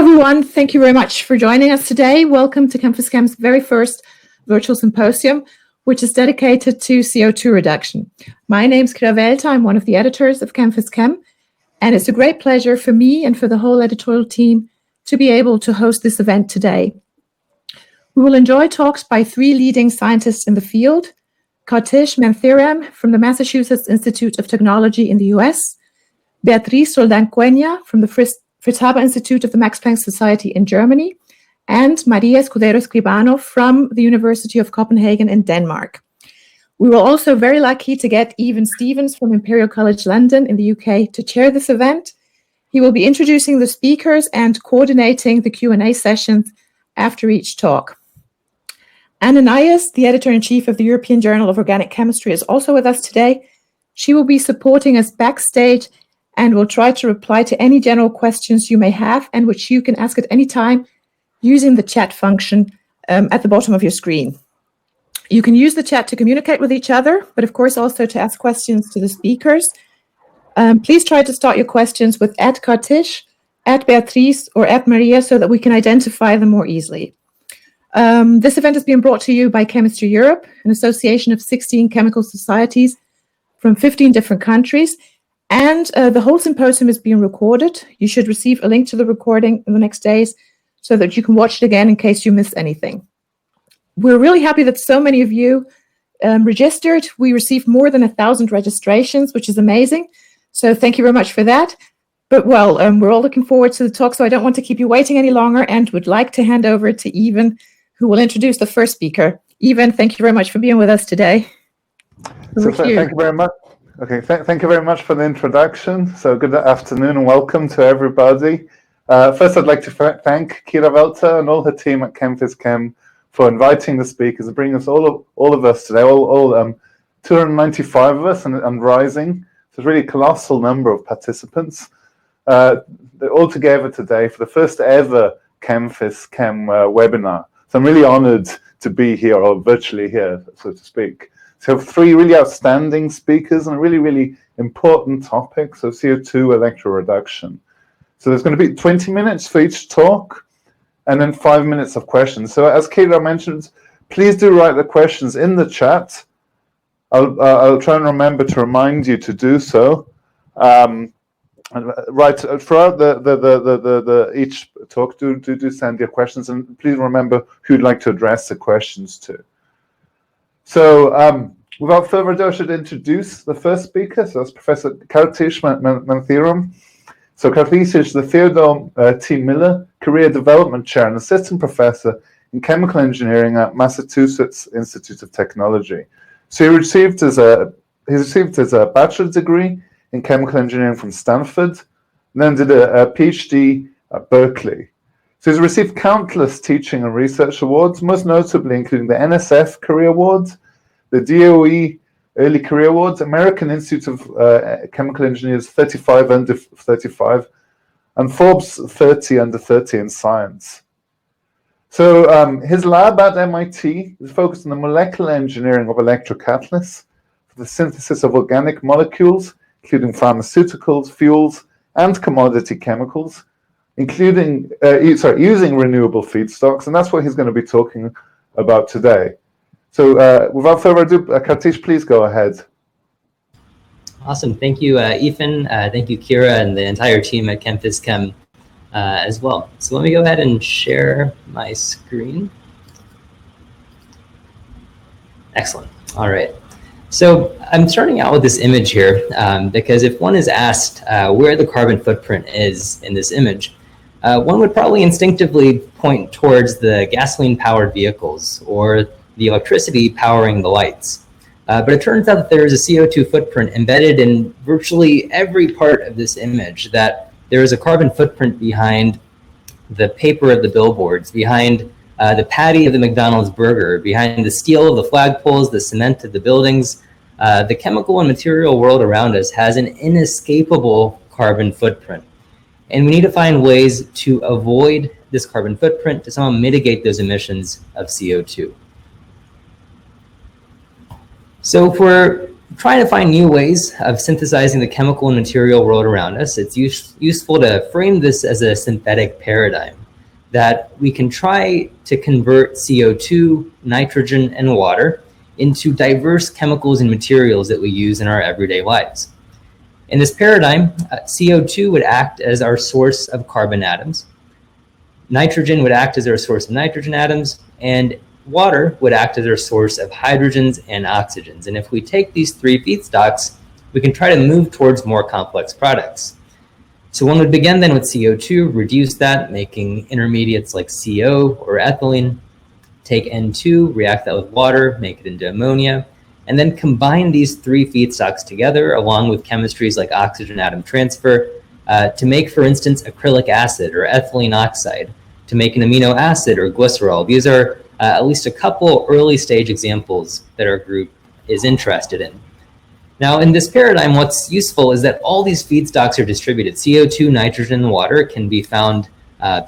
everyone. Thank you very much for joining us today. Welcome to ChemPhysChem's very first virtual symposium, which is dedicated to CO2 reduction. My name's Kira Welter. I'm one of the editors of ChemPhysChem, and it's a great pleasure for me and for the whole editorial team to be able to host this event today. We will enjoy talks by three leading scientists in the field: Karthish Manthiram from the Massachusetts Institute of Technology in the US, Beatriz Roldán Cuenya from the Fritz Haber Institute of the Max Planck Society in Germany, and María Escudero-Escribano from the University of Copenhagen in Denmark. We were also very lucky to get Ifan Stephens from Imperial College London in the UK to chair this event. He will be introducing the speakers and coordinating the Q&A sessions after each talk. Ananias, the editor-in-chief of the European Journal of Organic Chemistry, is also with us today. She will be supporting us backstage and will try to reply to any general questions you may have and which you can ask at any time using the chat function at the bottom of your screen. You can use the chat to communicate with each other, but of course also to ask questions to the speakers. Please try to start your questions with @Karthish, @Beatriz, or @Maria so that we can identify them more easily. This event is being brought to you by Chemistry Europe, an association of 16 chemical societies from 15 different countries. And the whole symposium is being recorded. You should receive a link to the recording in the next days so that you can watch it again in case you miss anything. We're really happy that so many of you registered. We received more than 1,000 registrations, which is amazing. So thank you very much for that. But well, we're all looking forward to the talk, so I don't want to keep you waiting any longer and would like to hand over to Ifan, who will introduce the first speaker. Ifan, thank you very much for being with us today. Thank you very much. Okay, thank you very much for the introduction. So good afternoon and welcome to everybody. First, I'd like to thank Kira Welter and all her team at ChemPhysChem for inviting the speakers and bringing us all of us today, all 295 of us and rising. So it's really a colossal number of participants. They're all together today for the first ever ChemPhysChem webinar. So I'm really honored to be here, or virtually here, so to speak. So three really outstanding speakers on a really, really important topic, so CO2 electroreduction. So there's going to be 20 minutes for each talk and then 5 minutes of questions. So as Kira mentioned, please do write the questions in the chat. I'll try and remember to remind you to do so. Right throughout the each talk, do send your questions, and please remember who you'd like to address the questions to. So without further ado, I should introduce the first speaker. So that's Professor Karthish Manthiram. So Karthish is the Theodore T. Miller Career Development Chair and Assistant Professor in Chemical Engineering at Massachusetts Institute of Technology. So he received his bachelor's degree in chemical engineering from Stanford, and then did a PhD at Berkeley. So he's received countless teaching and research awards, most notably including the NSF Career Awards, the DOE Early Career Awards, American Institute of Chemical Engineers 35 under 35, and Forbes 30 under 30 in science. So his lab at MIT is focused on the molecular engineering of electrocatalysts for the synthesis of organic molecules, including pharmaceuticals, fuels, and commodity chemicals, including using renewable feedstocks, and that's what he's going to be talking about today. So without further ado, Karthish, please go ahead. Awesome. Thank you, Ifan. Thank you, Kira, and the entire team at ChemPhysChem as well. So let me go ahead and share my screen. Excellent. All right. So I'm starting out with this image here because if one is asked where the carbon footprint is in this image, one would probably instinctively point towards the gasoline-powered vehicles or the electricity powering the lights. But it turns out that there is a CO2 footprint embedded in virtually every part of this image, that there is a carbon footprint behind the paper of the billboards, behind the patty of the McDonald's burger, behind the steel of the flagpoles, the cement of the buildings. The chemical and material world around us has an inescapable carbon footprint. And we need to find ways to avoid this carbon footprint, to somehow mitigate those emissions of CO2. So if we're trying to find new ways of synthesizing the chemical and material world around us, it's useful to frame this as a synthetic paradigm, that we can try to convert CO2, nitrogen, and water into diverse chemicals and materials that we use in our everyday lives. In this paradigm, CO2 would act as our source of carbon atoms, nitrogen would act as our source of nitrogen atoms, and water would act as our source of hydrogens and oxygens. And if we take these three feedstocks, we can try to move towards more complex products. So one would begin then with CO2, reduce that, making intermediates like CO or ethylene, take N2, react that with water, make it into ammonia, and then combine these three feedstocks together along with chemistries like oxygen atom transfer to make, for instance, acrylic acid or ethylene oxide, to make an amino acid or glycerol. These are at least a couple early stage examples that our group is interested in. Now, in this paradigm, what's useful is that all these feedstocks are distributed. CO2, nitrogen, and water can be found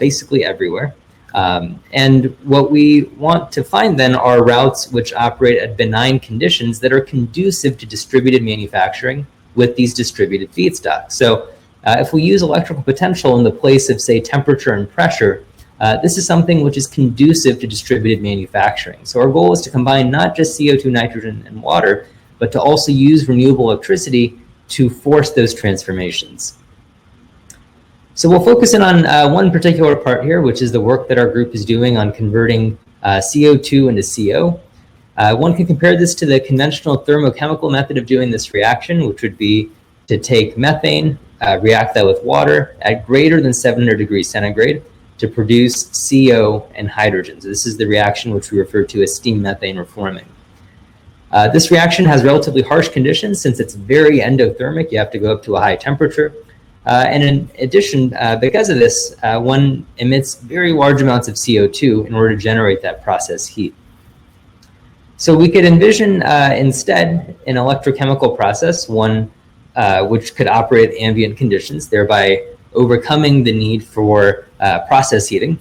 basically everywhere. And what we want to find then are routes which operate at benign conditions that are conducive to distributed manufacturing with these distributed feedstocks. So if we use electrical potential in the place of, say, temperature and pressure, this is something which is conducive to distributed manufacturing. So our goal is to combine not just CO2, nitrogen, and water, but to also use renewable electricity to force those transformations. So we'll focus in on one particular part here, which is the work that our group is doing on converting CO2 into CO. One can compare this to the conventional thermochemical method of doing this reaction, which would be to take methane, react that with water at greater than 700 degrees centigrade to produce CO and hydrogen. So this is the reaction which we refer to as steam methane reforming. This reaction has relatively harsh conditions since it's very endothermic. You have to go up to a high temperature. And in addition, because of this, one emits very large amounts of CO2 in order to generate that process heat. So we could envision instead an electrochemical process, one which could operate at ambient conditions, thereby overcoming the need for process heating.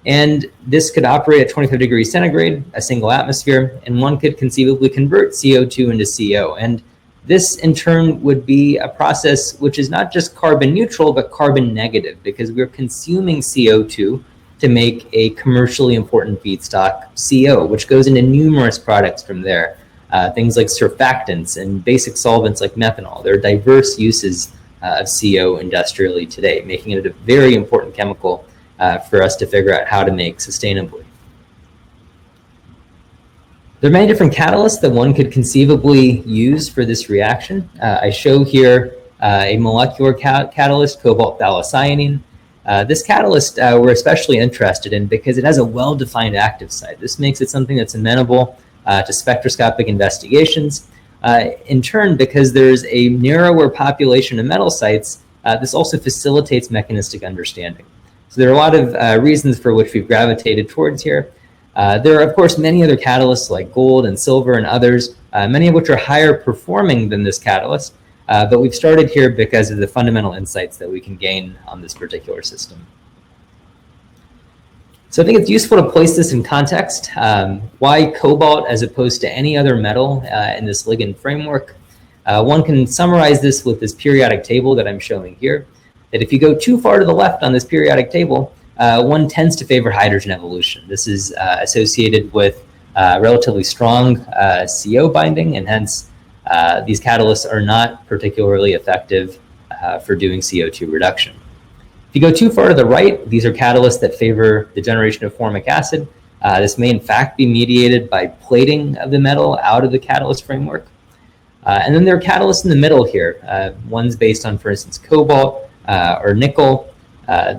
And this could operate at 25 degrees centigrade, a single atmosphere, and one could conceivably convert CO2 into CO. And this in turn would be a process which is not just carbon neutral, but carbon negative, because we're consuming CO2 to make a commercially important feedstock, CO, which goes into numerous products from there. Things like surfactants and basic solvents like methanol. There are diverse uses of CO industrially today, making it a very important chemical for us to figure out how to make sustainably. There are many different catalysts that one could conceivably use for this reaction. I show here a molecular catalyst, cobalt phthalocyanine. This catalyst we're especially interested in because it has a well-defined active site. This makes it something that's amenable to spectroscopic investigations. In turn, because there's a narrower population of metal sites, this also facilitates mechanistic understanding. So there are a lot of reasons for which we've gravitated towards here. There are, of course, many other catalysts like gold and silver and others, many of which are higher performing than this catalyst, but we've started here because of the fundamental insights that we can gain on this particular system. So I think it's useful to place this in context. Why cobalt as opposed to any other metal in this ligand framework? One can summarize this with this periodic table that I'm showing here, that if you go too far to the left on this periodic table, one tends to favor hydrogen evolution. This is associated with relatively strong CO binding, and hence these catalysts are not particularly effective for doing CO2 reduction. If you go too far to the right, these are catalysts that favor the generation of formic acid. This may in fact be mediated by plating of the metal out of the catalyst framework. And then there are catalysts in the middle here. One's based on, for instance, cobalt or nickel.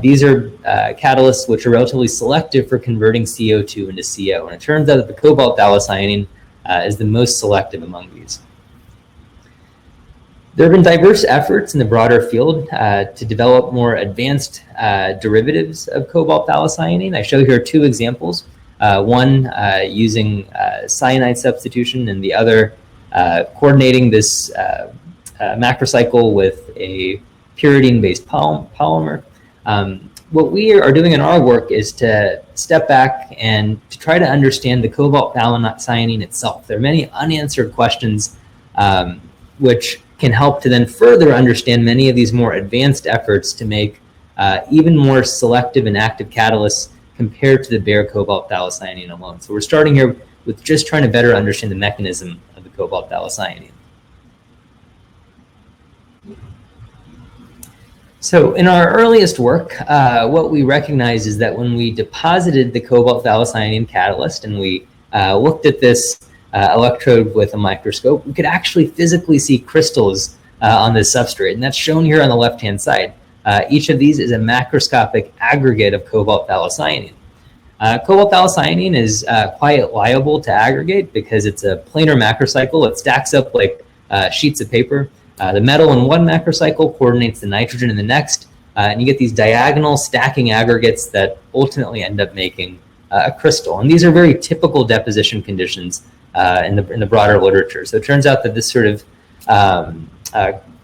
These are catalysts which are relatively selective for converting CO2 into CO. And it turns out that the cobalt phthalocyanine is the most selective among these. There have been diverse efforts in the broader field to develop more advanced derivatives of cobalt phthalocyanine. I show here two examples, one using cyanide substitution and the other coordinating this macrocycle with a pyridine-based polymer. What we are doing in our work is to step back and to try to understand the cobalt phthalocyanine itself. There are many unanswered questions which can help to then further understand many of these more advanced efforts to make even more selective and active catalysts compared to the bare cobalt phthalocyanine alone. So we're starting here with just trying to better understand the mechanism of the cobalt phthalocyanine. So in our earliest work, what we recognized is that when we deposited the cobalt phthalocyanine catalyst and we looked at this electrode with a microscope, we could actually physically see crystals on this substrate, and that's shown here on the left-hand side. Each of these is a macroscopic aggregate of cobalt phthalocyanine. Cobalt phthalocyanine is quite liable to aggregate because it's a planar macrocycle. It stacks up like sheets of paper. The metal in one macrocycle coordinates the nitrogen in the next, and you get these diagonal stacking aggregates that ultimately end up making a crystal. And these are very typical deposition conditions in the broader literature. So it turns out that this sort of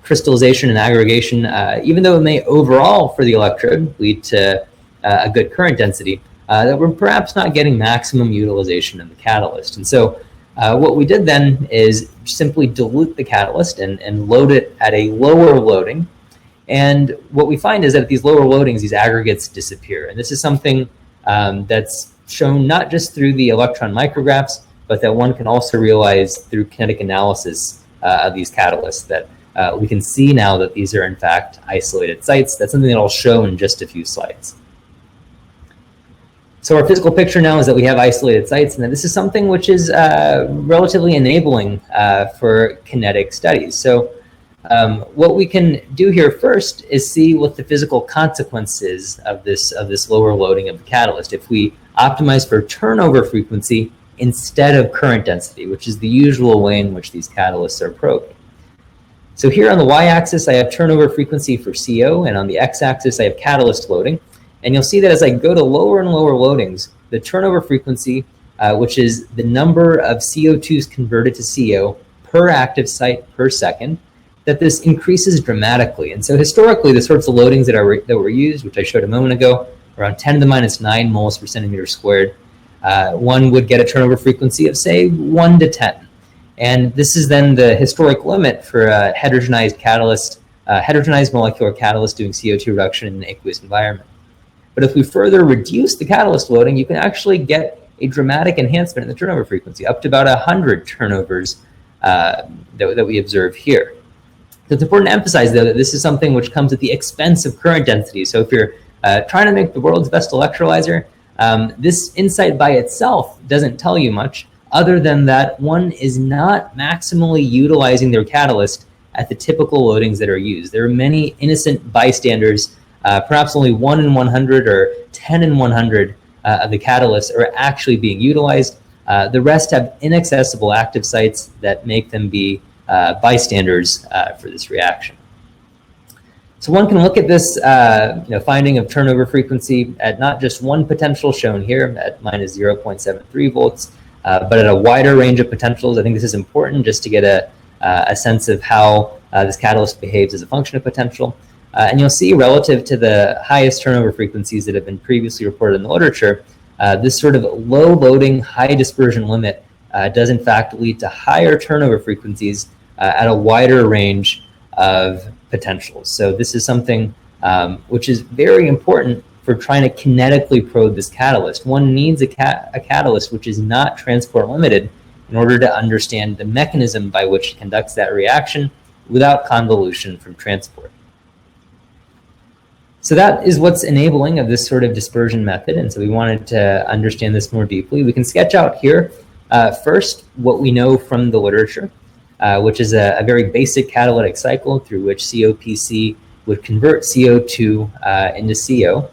crystallization and aggregation, even though it may overall for the electrode lead to a good current density, that we're perhaps not getting maximum utilization of the catalyst. And so what we did then is simply dilute the catalyst and load it at a lower loading. And what we find is that at these lower loadings, these aggregates disappear. And this is something that's shown not just through the electron micrographs, but that one can also realize through kinetic analysis of these catalysts, that we can see now that these are in fact isolated sites. That's something that I'll show in just a few slides. So our physical picture now is that we have isolated sites, and that this is something which is relatively enabling for kinetic studies. So what we can do here first is see what the physical consequences of this lower loading of the catalyst if we optimize for turnover frequency instead of current density, which is the usual way in which these catalysts are probed. So here on the y-axis, I have turnover frequency for CO, and on the x-axis, I have catalyst loading. And you'll see that as I go to lower and lower loadings, the turnover frequency, which is the number of CO2s converted to CO per active site per second, that this increases dramatically. And so historically, the sorts of loadings that were used, which I showed a moment ago, around 10 to the minus 9 moles per centimeter squared, one would get a turnover frequency of, say, 1 to 10. And this is then the historic limit for a heterogenized catalyst, heterogenized molecular catalyst doing CO2 reduction in an aqueous environment. But if we further reduce the catalyst loading, you can actually get a dramatic enhancement in the turnover frequency, up to about 100 turnovers that we observe here. So it's important to emphasize, though, that this is something which comes at the expense of current density. So if you're trying to make the world's best electrolyzer, this insight by itself doesn't tell you much, other than that one is not maximally utilizing their catalyst at the typical loadings that are used. There are many innocent bystanders. Perhaps only 1 in 100 or 10 in 100 of the catalysts are actually being utilized. The rest have inaccessible active sites that make them be bystanders for this reaction. So one can look at this finding of turnover frequency at not just one potential shown here at minus 0.73 volts, but at a wider range of potentials. I think this is important just to get a sense of how this catalyst behaves as a function of potential. And you'll see relative to the highest turnover frequencies that have been previously reported in the literature, this sort of low loading, high dispersion limit does in fact lead to higher turnover frequencies at a wider range of potentials. So this is something which is very important for trying to kinetically probe this catalyst. One needs a catalyst which is not transport limited in order to understand the mechanism by which it conducts that reaction without convolution from transport. So that is what's enabling of this sort of dispersion method. And so we wanted to understand this more deeply. We can sketch out here first what we know from the literature, which is a very basic catalytic cycle through which COPC would convert CO2 into CO.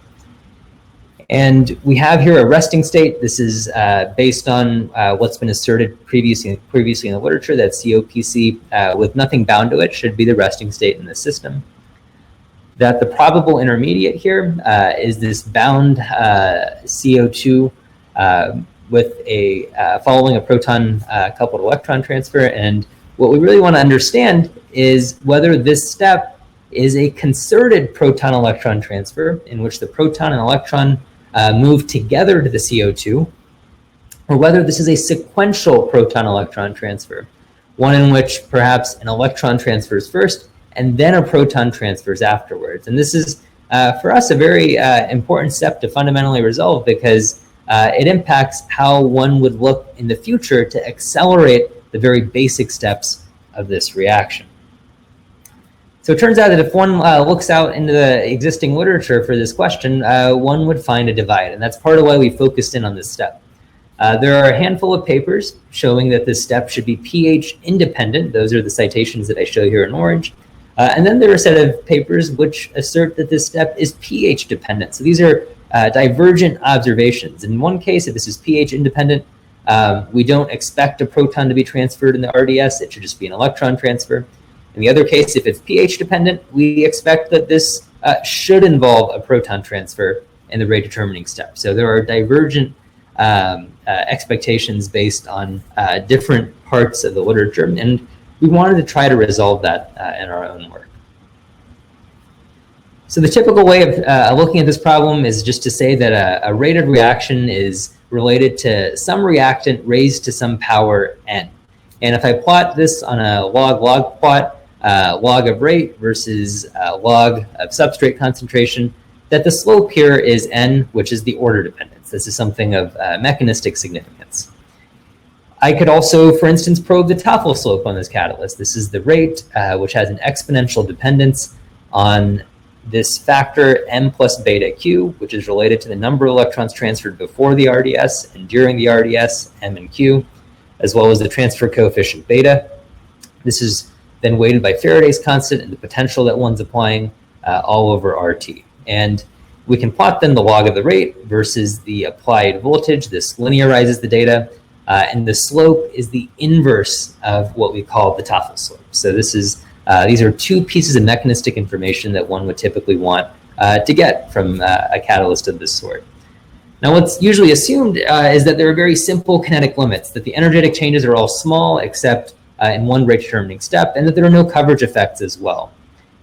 And we have here a resting state. This is based on what's been asserted previously in the literature, that COPC with nothing bound to it should be the resting state in the system. That the probable intermediate here is this bound CO2 with following a proton coupled electron transfer. And what we really want to understand is whether this step is a concerted proton-electron transfer in which the proton and electron move together to the CO2, or whether this is a sequential proton-electron transfer one in which perhaps an electron transfers first and then a proton transfers afterwards. And this is, for us, a very important step to fundamentally resolve, because it impacts how one would look in the future to accelerate the very basic steps of this reaction. So it turns out that if one looks out into the existing literature for this question, one would find a divide, and that's part of why we focused in on this step. There are a handful of papers showing that this step should be pH independent. Those are the citations that I show here in orange. And then there are a set of papers which assert that this step is pH dependent. So these are divergent observations. In one case, if this is pH independent, we don't expect a proton to be transferred in the RDS. It should just be an electron transfer. In the other case, if it's pH dependent, we expect that this should involve a proton transfer in the rate determining step. So there are divergent expectations based on different parts of the literature, and we wanted to try to resolve that in our own work. So the typical way of looking at this problem is just to say that a rate of reaction is related to some reactant raised to some power n. And if I plot this on a log-log plot, log of rate versus log of substrate concentration, that the slope here is n, which is the order dependence. This is something of mechanistic significance. I could also, for instance, probe the Toffel slope on this catalyst. This is the rate, which has an exponential dependence on this factor m plus beta q, which is related to the number of electrons transferred before the RDS and during the RDS, m and q, as well as the transfer coefficient beta. This is then weighted by Faraday's constant and the potential that one's applying all over RT. And we can plot then the log of the rate versus the applied voltage. This linearizes the data. And the slope is the inverse of what we call the Toffel slope. So this is these are two pieces of mechanistic information that one would typically want to get from a catalyst of this sort. Now, what's usually assumed is that there are very simple kinetic limits, that the energetic changes are all small except in one rate determining step, and that there are no coverage effects as well.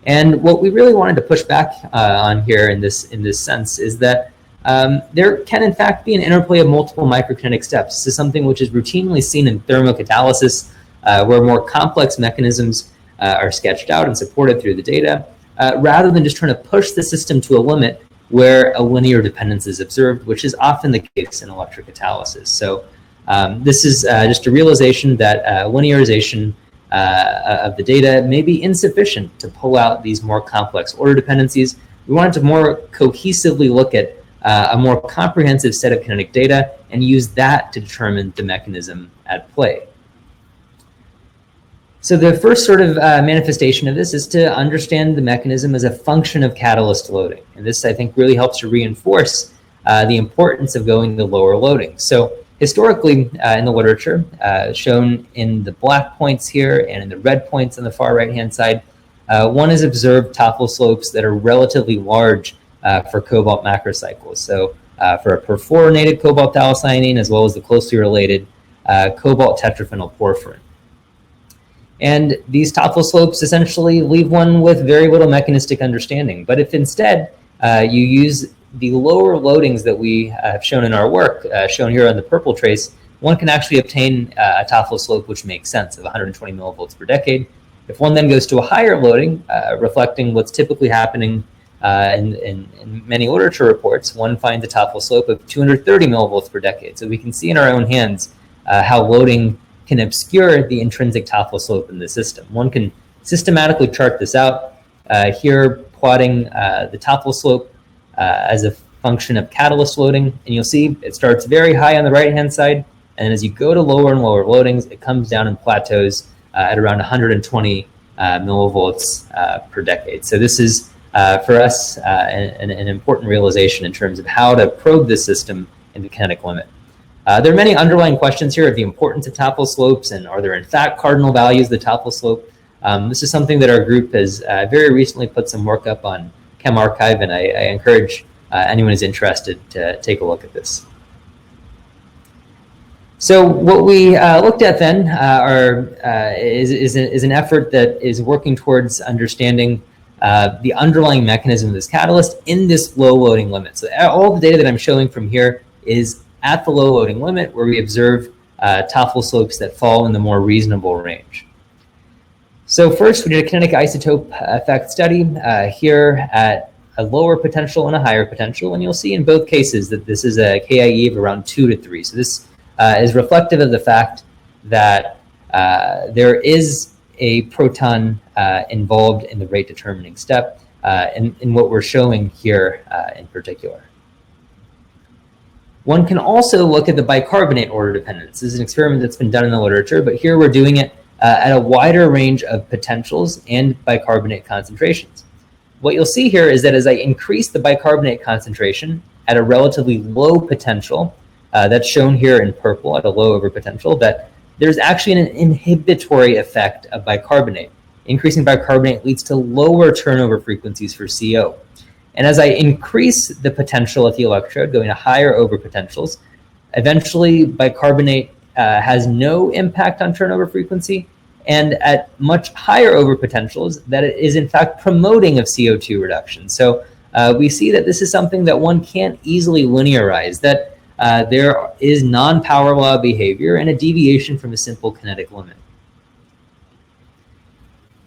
And what we really wanted to push back on here in this sense is that there can in fact be an interplay of multiple microkinetic steps. This is something which is routinely seen in thermocatalysis, where more complex mechanisms are sketched out and supported through the data, rather than just trying to push the system to a limit where a linear dependence is observed, which is often the case in electric catalysis. So this is just a realization that linearization of the data may be insufficient to pull out these more complex order dependencies. We wanted to more cohesively look at a more comprehensive set of kinetic data and use that to determine the mechanism at play. So the first sort of manifestation of this is to understand the mechanism as a function of catalyst loading. And this, I think, really helps to reinforce the importance of going to lower loading. So historically in the literature, shown in the black points here and in the red points on the far right-hand side, one has observed Toffel slopes that are relatively large for cobalt macrocycles. So for a perfluorinated cobalt thiocyanine, as well as the closely related cobalt tetraphenyl porphyrin. And these Toffel slopes essentially leave one with very little mechanistic understanding. But if instead you use the lower loadings that we have shown in our work, shown here on the purple trace, one can actually obtain a Toffel slope which makes sense of 120 millivolts per decade. If one then goes to a higher loading, reflecting what's typically happening in many literature reports, one finds a Toffel slope of 230 millivolts per decade. So we can see in our own hands how loading can obscure the intrinsic Toffel slope in the system. One can systematically chart this out. Here, plotting the Toffel slope as a function of catalyst loading, and you'll see it starts very high on the right-hand side, and as you go to lower and lower loadings, it comes down and plateaus at around 120 millivolts per decade. So this is, for us, an important realization in terms of how to probe this system in the kinetic limit. There are many underlying questions here of the importance of Toffel slopes, and are there in fact cardinal values of the Toffel slope? This is something that our group has very recently put some work up on ChemArchive, and I encourage anyone who's interested to take a look at this. So what we looked at then is an effort that is working towards understanding the underlying mechanism of this catalyst in this low loading limit. So all the data that I'm showing from here is at the low loading limit, where we observe Toffel slopes that fall in the more reasonable range. So first, we did a kinetic isotope effect study here at a lower potential and a higher potential, and you'll see in both cases that this is a KIE of around 2 to 3. So this is reflective of the fact that there is a proton involved in the rate determining step in what we're showing here in particular. One can also look at the bicarbonate order dependence. This is an experiment that's been done in the literature, but here we're doing it at a wider range of potentials and bicarbonate concentrations. What you'll see here is that as I increase the bicarbonate concentration at a relatively low potential, that's shown here in purple at a low overpotential, that there's actually an inhibitory effect of bicarbonate. Increasing bicarbonate leads to lower turnover frequencies for CO. And as I increase the potential at the electrode, going to higher overpotentials, eventually bicarbonate has no impact on turnover frequency, and at much higher overpotentials, that it is in fact promoting of CO2 reduction. So we see that this is something that one can't easily linearize, that there is non-power law behavior and a deviation from a simple kinetic limit.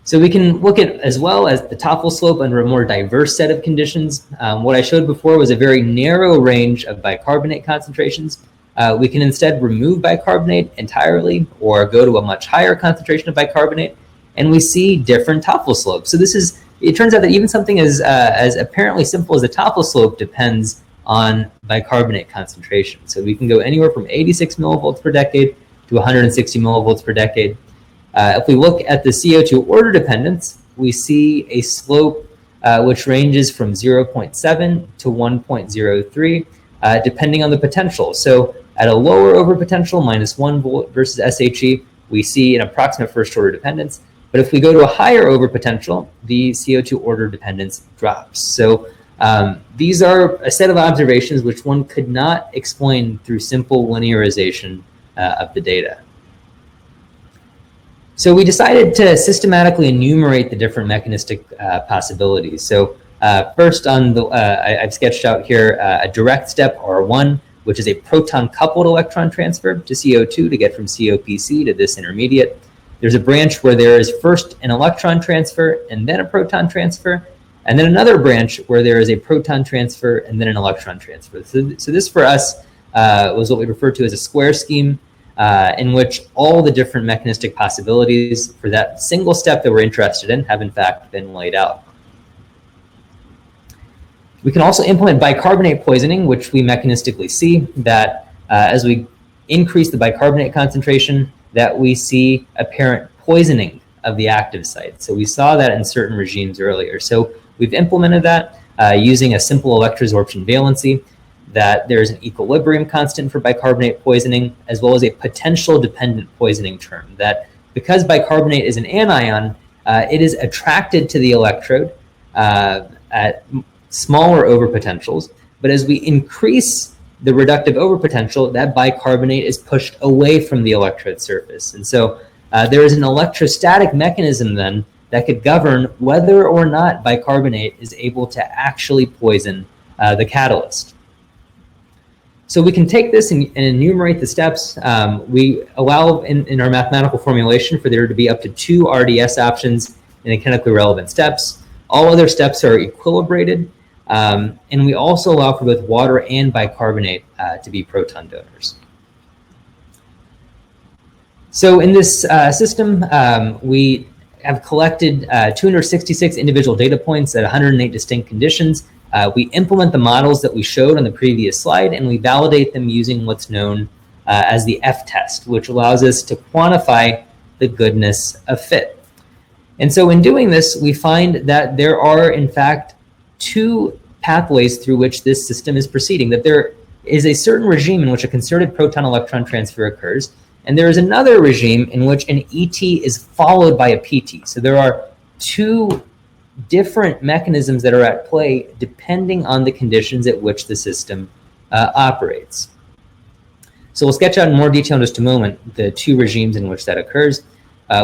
So we can look at as well as the Toffel slope under a more diverse set of conditions. What I showed before was a very narrow range of bicarbonate concentrations. We can instead remove bicarbonate entirely or go to a much higher concentration of bicarbonate, and we see different Toffel slopes. So it turns out that even something as apparently simple as a Toffel slope depends on bicarbonate concentration. So we can go anywhere from 86 millivolts per decade to 160 millivolts per decade. If we look at the CO2 order dependence, we see a slope which ranges from 0.7 to 1.03, depending on the potential. So at a lower overpotential, -1 volt versus SHE, we see an approximate first order dependence. But if we go to a higher overpotential, the CO2 order dependence drops. So these are a set of observations which one could not explain through simple linearization of the data. So we decided to systematically enumerate the different mechanistic possibilities. So first on the, I've sketched out here a direct step R1, which is a proton-coupled electron transfer to CO2 to get from COPC to this intermediate. There's a branch where there is first an electron transfer and then a proton transfer, and then another branch where there is a proton transfer and then an electron transfer. So this for us was what we refer to as a square scheme, in which all the different mechanistic possibilities for that single step that we're interested in have in fact been laid out. We can also implement bicarbonate poisoning, which we mechanistically see that as we increase the bicarbonate concentration, that we see apparent poisoning of the active site. So we saw that in certain regimes earlier. So we've implemented that using a simple electrosorption valency, that there's an equilibrium constant for bicarbonate poisoning, as well as a potential dependent poisoning term, that because bicarbonate is an anion, it is attracted to the electrode at smaller overpotentials, but as we increase the reductive overpotential, that bicarbonate is pushed away from the electrode surface. And so there is an electrostatic mechanism then that could govern whether or not bicarbonate is able to actually poison the catalyst. So we can take this and enumerate the steps. We allow in our mathematical formulation for there to be up to 2 RDS options in the kinetically relevant steps. All other steps are equilibrated. And we also allow for both water and bicarbonate to be proton donors. So in this system, we have collected 266 individual data points at 108 distinct conditions. We implement the models that we showed on the previous slide, and we validate them using what's known as the F-test, which allows us to quantify the goodness of fit. And so in doing this, we find that there are, in fact, 2 pathways through which this system is proceeding, that there is a certain regime in which a concerted proton-electron transfer occurs, and there is another regime in which an ET is followed by a PT. So there are 2 different mechanisms that are at play depending on the conditions at which the system operates. So we'll sketch out in more detail in just a moment the 2 regimes in which that occurs.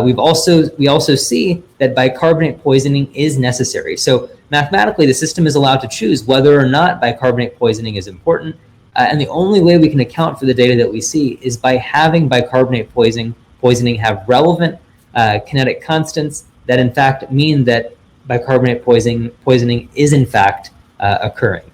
We also see that bicarbonate poisoning is necessary. So mathematically, the system is allowed to choose whether or not bicarbonate poisoning is important. And the only way we can account for the data that we see is by having bicarbonate poisoning have relevant kinetic constants that in fact mean that bicarbonate poisoning is in fact occurring.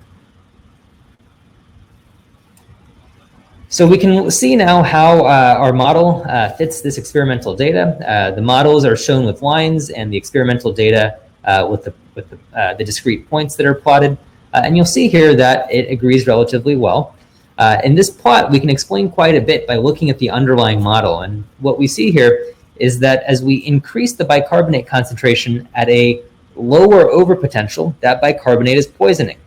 So we can see now how our model fits this experimental data. The models are shown with lines and the experimental data with the discrete points that are plotted. And you'll see here that it agrees relatively well. In this plot, we can explain quite a bit by looking at the underlying model. And what we see here is that as we increase the bicarbonate concentration at a lower overpotential, that bicarbonate is poisoning.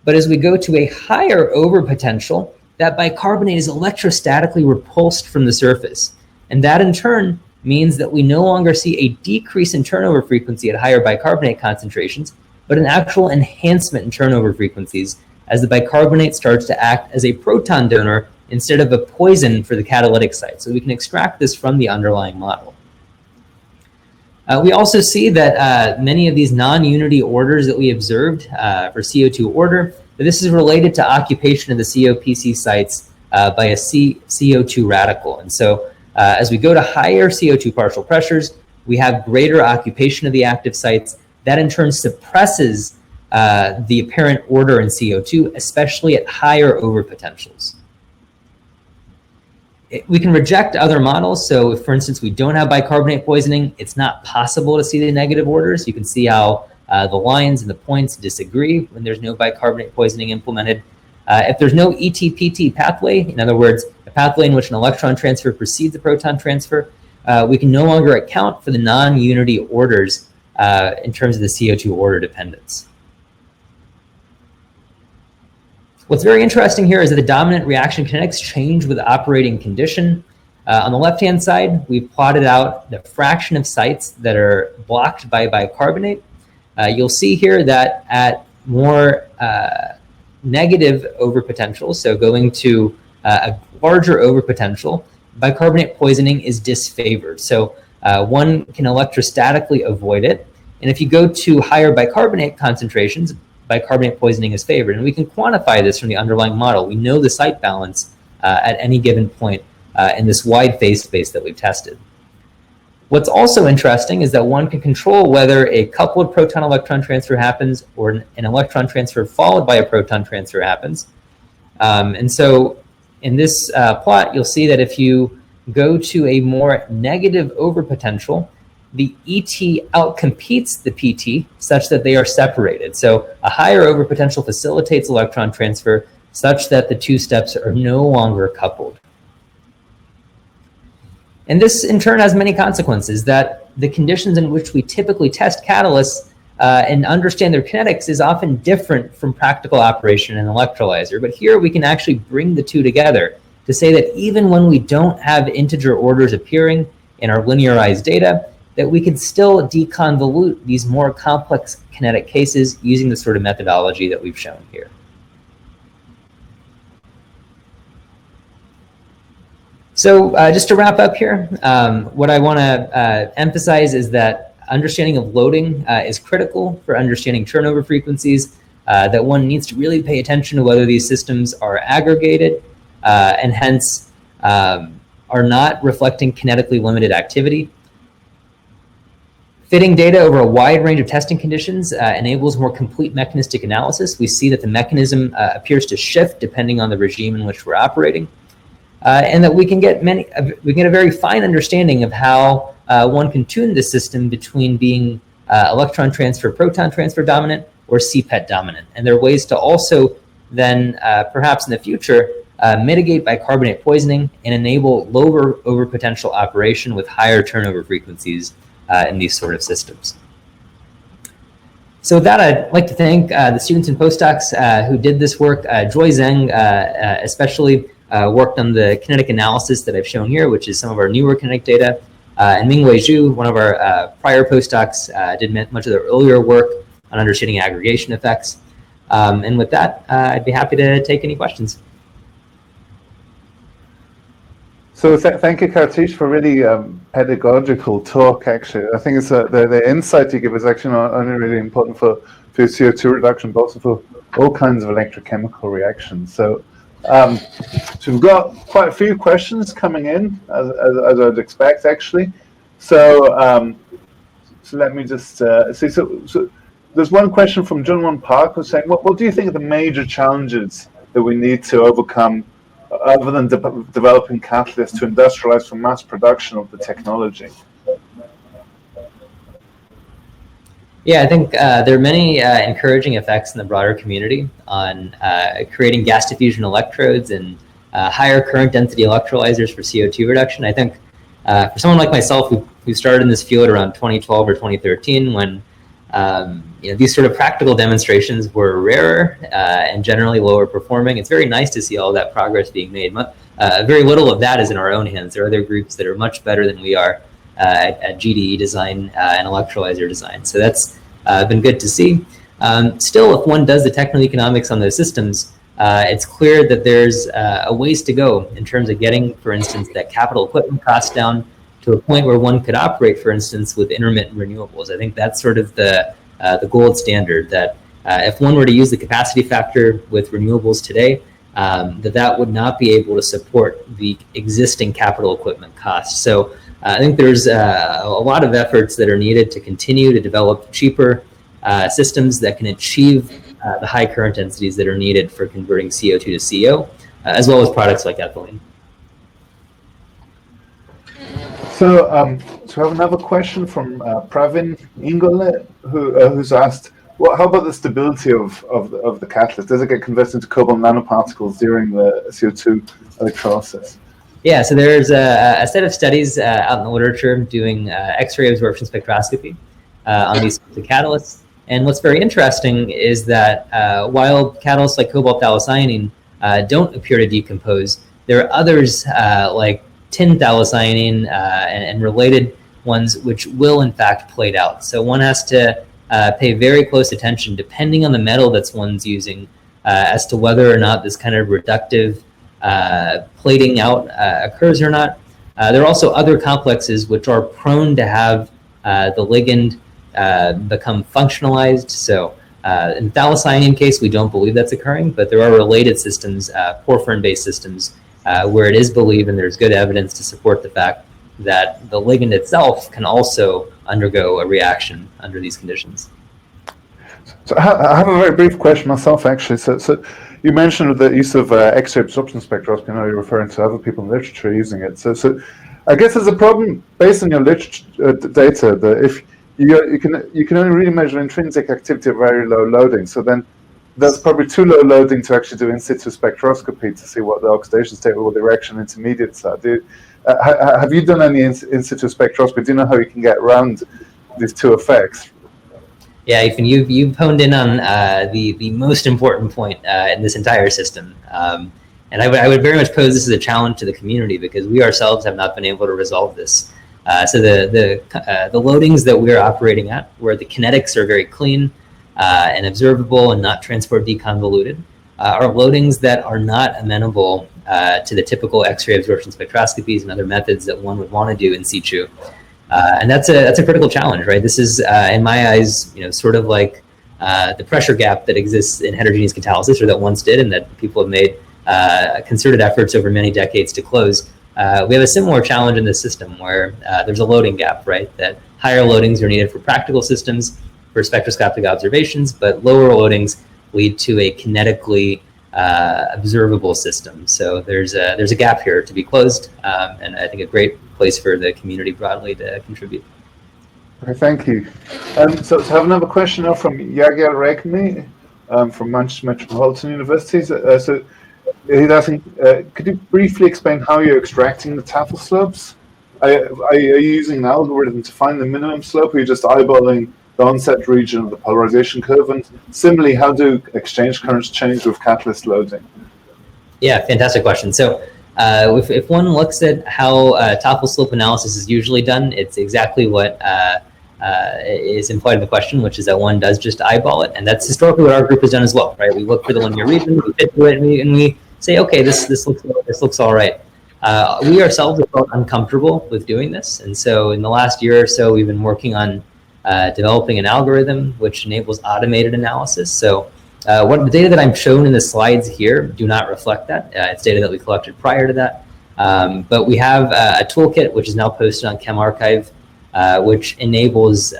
But as we go to a higher overpotential, that bicarbonate is electrostatically repulsed from the surface. And that in turn means that we no longer see a decrease in turnover frequency at higher bicarbonate concentrations, but an actual enhancement in turnover frequencies as the bicarbonate starts to act as a proton donor instead of a poison for the catalytic site. So we can extract this from the underlying model. We also see that many of these non-unity orders that we observed for CO2 order, this is related to occupation of the COPC sites by a CO2 radical. And so as we go to higher CO2 partial pressures, we have greater occupation of the active sites. That in turn suppresses the apparent order in CO2, especially at higher overpotentials. We can reject other models. So if, for instance, we don't have bicarbonate poisoning, it's not possible to see the negative orders. You can see how the lines and the points disagree when there's no bicarbonate poisoning implemented. If there's no ET-PT pathway, in other words, a pathway in which an electron transfer precedes a proton transfer, we can no longer account for the non-unity orders in terms of the CO2 order dependence. What's very interesting here is that the dominant reaction kinetics change with operating condition. On the left-hand side, we've plotted out the fraction of sites that are blocked by bicarbonate. You'll see here that at more negative overpotential, so going to a larger overpotential, bicarbonate poisoning is disfavored. So one can electrostatically avoid it. And if you go to higher bicarbonate concentrations, bicarbonate poisoning is favored. And we can quantify this from the underlying model. We know the site balance at any given point in this wide phase space that we've tested. What's also interesting is that one can control whether a coupled proton-electron transfer happens or an electron transfer followed by a proton transfer happens. And so in this plot, you'll see that if you go to a more negative overpotential, the ET outcompetes the PT such that they are separated. So a higher overpotential facilitates electron transfer such that the two steps are no longer coupled. And this in turn has many consequences, that the conditions in which we typically test catalysts and understand their kinetics is often different from practical operation in an electrolyzer. But here we can actually bring the two together to say that even when we don't have integer orders appearing in our linearized data, that we can still deconvolute these more complex kinetic cases using the sort of methodology that we've shown here. So just to wrap up here, what I want to emphasize is that understanding of loading is critical for understanding turnover frequencies, that one needs to really pay attention to whether these systems are aggregated and hence are not reflecting kinetically limited activity. Fitting data over a wide range of testing conditions enables more complete mechanistic analysis. We see that the mechanism appears to shift depending on the regime in which we're operating, and that we can get a very fine understanding of how one can tune the system between being electron transfer, proton transfer dominant, or CPET dominant. And there are ways to also then, perhaps in the future, mitigate bicarbonate poisoning and enable lower overpotential operation with higher turnover frequencies in these sort of systems. So with that, I'd like to thank the students and postdocs who did this work. Joy Zheng especially worked on the kinetic analysis that I've shown here, which is some of our newer kinetic data. And Mingwei Zhu, one of our prior postdocs, did much of the earlier work on understanding aggregation effects. And with that, I'd be happy to take any questions. So thank you, Karthish, for really pedagogical talk, actually. I think it's the insight you give is actually not only really important for CO2 reduction, but also for all kinds of electrochemical reactions. So we've got quite a few questions coming in, as I'd expect, actually. So let me just see. So there's one question from John Won Park who's saying, what do you think are the major challenges that we need to overcome, other than developing catalysts to industrialize for mass production of the technology? Yeah, I think there are many encouraging effects in the broader community on creating gas diffusion electrodes and higher current density electrolyzers for CO2 reduction. I think for someone like myself who started in this field around 2012 or 2013, when these sort of practical demonstrations were rarer and generally lower performing, it's very nice to see all that progress being made. Very little of that is in our own hands. There are other groups that are much better than we are at GDE design and electrolyzer design. So that's been good to see. Still, if one does the technical economics on those systems, it's clear that there's a ways to go in terms of getting, for instance, that capital equipment cost down to a point where one could operate, for instance, with intermittent renewables. I think that's sort of the gold standard, that if one were to use the capacity factor with renewables today, that would not be able to support the existing capital equipment costs. So I think there's a lot of efforts that are needed to continue to develop cheaper systems that can achieve the high current densities that are needed for converting CO2 to CO, as well as products like ethylene. So, so I have another question from Pravin Ingole, who's asked, well, how about the stability of the catalyst? Does it get converted into cobalt nanoparticles during the CO2 electrolysis? Yeah, so there's a set of studies out in the literature doing X-ray absorption spectroscopy on these catalysts. And what's very interesting is that while catalysts like cobalt phthalocyanine don't appear to decompose, there are others like tin phthalocyanine and related ones which will in fact plate out. So one has to pay very close attention, depending on the metal that's one's using, as to whether or not this kind of reductive plating out occurs or not. There are also other complexes which are prone to have the ligand become functionalized. So in phthalocyanine case, we don't believe that's occurring, but there are related systems, porphyrin-based systems, where it is believed, and there's good evidence to support the fact that the ligand itself can also undergo a reaction under these conditions. So I have a very brief question myself, actually. So you mentioned the use of X-ray absorption spectroscopy. I know you're referring to other people in literature using it. So I guess there's a problem based on your literature data that if you can only really measure intrinsic activity at very low loading. So then that's probably too low loading to actually do in situ spectroscopy to see what the oxidation state or the reaction intermediates are. Have you done any in situ spectroscopy? Do you know how you can get around these two effects? Yeah, Ifan, you've honed in on the most important point in this entire system. And I would very much pose this as a challenge to the community, because we ourselves have not been able to resolve this. So the loadings that we're operating at, where the kinetics are very clean and observable and not transport deconvoluted, are loadings that are not amenable to the typical X-ray absorption spectroscopies and other methods that one would want to do in situ. And that's a critical challenge, right? This is, in my eyes, sort of like the pressure gap that exists in heterogeneous catalysis, or that once did, and that people have made concerted efforts over many decades to close. We have a similar challenge in this system where there's a loading gap, right? That higher loadings are needed for practical systems, for spectroscopic observations, but lower loadings lead to a kinetically observable system. So there's a gap here to be closed, and I think a great place for the community broadly to contribute. Okay, thank you. So I have another question now from Yagyal Regmi from Manchester Metropolitan University. So he's asking, could you briefly explain how you're extracting the Tafel slopes? Are you using an algorithm to find the minimum slope, or are you just eyeballing the onset region of the polarization curve? And similarly, how do exchange currents change with catalyst loading? Yeah, fantastic question. So if one looks at how Tafel slope analysis is usually done, it's exactly what is implied in the question, which is that one does just eyeball it. And that's historically what our group has done as well, right? We look for the linear region, we fit to it, and we say, okay, this looks all right. We ourselves have felt uncomfortable with doing this. And so in the last year or so, we've been working on developing an algorithm which enables automated analysis. So what the data that I'm shown in the slides here do not reflect that. It's data that we collected prior to that. But we have a toolkit which is now posted on ChemArchive which enables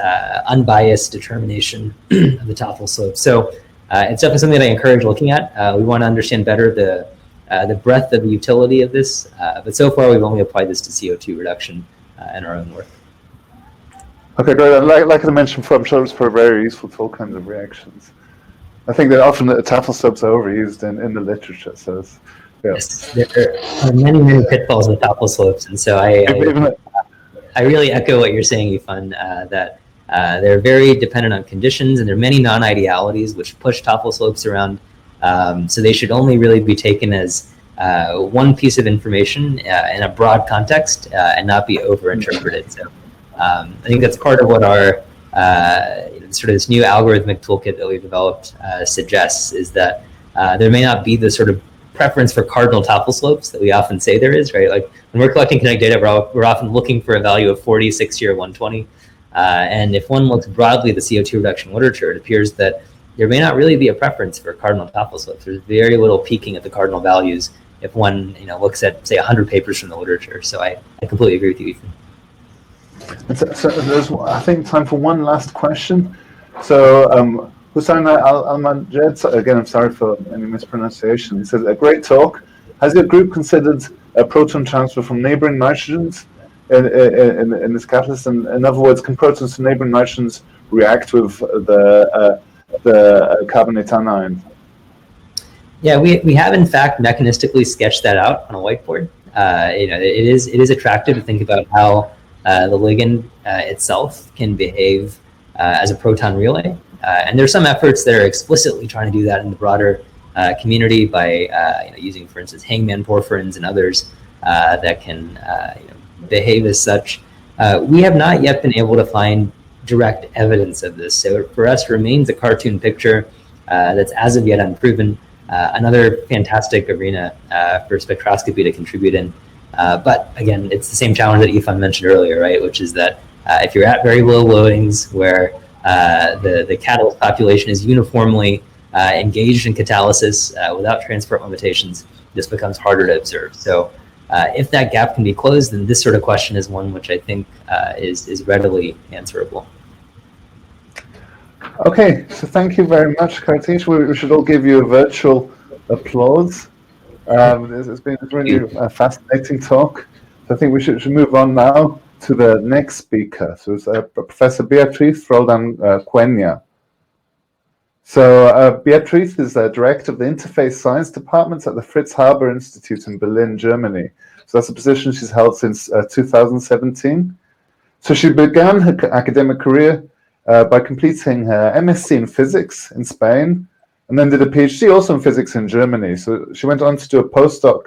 unbiased determination of the top slope. So it's definitely something that I encourage looking at. We want to understand better the breadth of the utility of this, but so far we've only applied this to CO2 reduction in our own work. Okay, great. And like I mentioned before, I'm sure it's very useful to all kinds of reactions. I think that often the Tafel slopes are overused in the literature. So it's, yeah. Yes, there are many pitfalls with Tafel slopes, and so I really echo what you're saying, Ifan, that they're very dependent on conditions, and there are many non-idealities which push Tafel slopes around. So they should only really be taken as one piece of information in a broad context and not be over-interpreted. So I think that's part of what our sort of this new algorithmic toolkit that we've developed suggests, is that there may not be the sort of preference for cardinal Tafel slopes that we often say there is, right? Like when we're collecting kinetic data, we're often looking for a value of 40, 60, or 120. And if one looks broadly at the CO2 reduction literature, it appears that there may not really be a preference for cardinal Tafel slopes. There's very little peaking at the cardinal values if one looks at, say, 100 papers from the literature. So I completely agree with you, Ethan. So there's, I think, time for one last question. So Hussein Al-Majed, again, I'm sorry for any mispronunciation. He says, a great talk. Has your group considered a proton transfer from neighboring nitrogens in this catalyst? And in other words, can protons from neighboring nitrogens react with the carbonate anion? Yeah, we have in fact mechanistically sketched that out on a whiteboard. It is attractive to think about how the ligand itself can behave as a proton relay. And there's some efforts that are explicitly trying to do that in the broader community by using, for instance, hangman porphyrins and others that can behave as such. We have not yet been able to find direct evidence of this. So for us, remains a cartoon picture that's as of yet unproven. Another fantastic arena for spectroscopy to contribute in. But again, it's the same challenge that Ifan mentioned earlier, right? Which is that if you're at very low loadings where the catalyst population is uniformly engaged in catalysis without transport limitations, this becomes harder to observe. So if that gap can be closed, then this sort of question is one which I think is readily answerable. Okay, so thank you very much, Karthish. We should all give you a virtual applause. It's been a really fascinating talk. So I think we should move on now to the next speaker. So it's Professor Beatriz Roldán Cuenya. So Beatriz is director of the Interface Science Department at the Fritz Haber Institute in Berlin, Germany. So that's a position she's held since 2017. So she began her academic career by completing her MSc in physics in Spain, and then did a PhD also in physics in Germany. So she went on to do a postdoc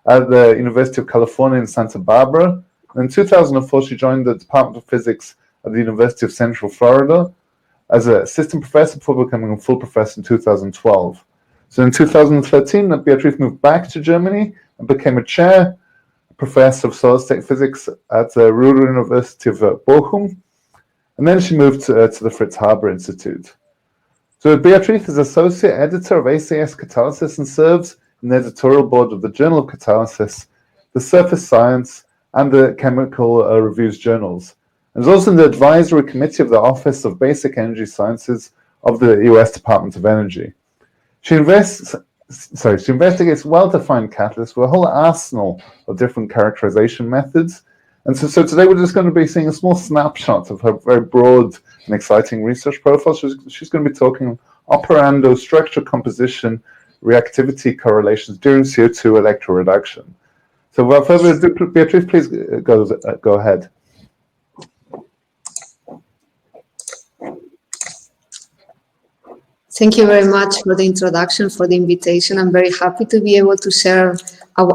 at the University of California in Santa Barbara. And in 2004, she joined the Department of Physics at the University of Central Florida as an assistant professor before becoming a full professor in 2012. So in 2013, Beatriz moved back to Germany and became a chair professor of solid-state physics at the Ruhr University of Bochum. And then she moved to the Fritz Haber Institute. So Beatriz is associate editor of ACS Catalysis and serves in the editorial board of the Journal of Catalysis, the Surface Science, and the Chemical Reviews journals. And is also in the advisory committee of the Office of Basic Energy Sciences of the US Department of Energy. She investigates well-defined catalysts with a whole arsenal of different characterization methods. And so today we're just going to be seeing a small snapshot of her very broad and exciting research profile. She's going to be talking operando, structure composition, reactivity correlations during CO2 electroreduction. So without further ado, Beatriz, please go ahead. Thank you very much for the introduction, for the invitation. I'm very happy to be able to share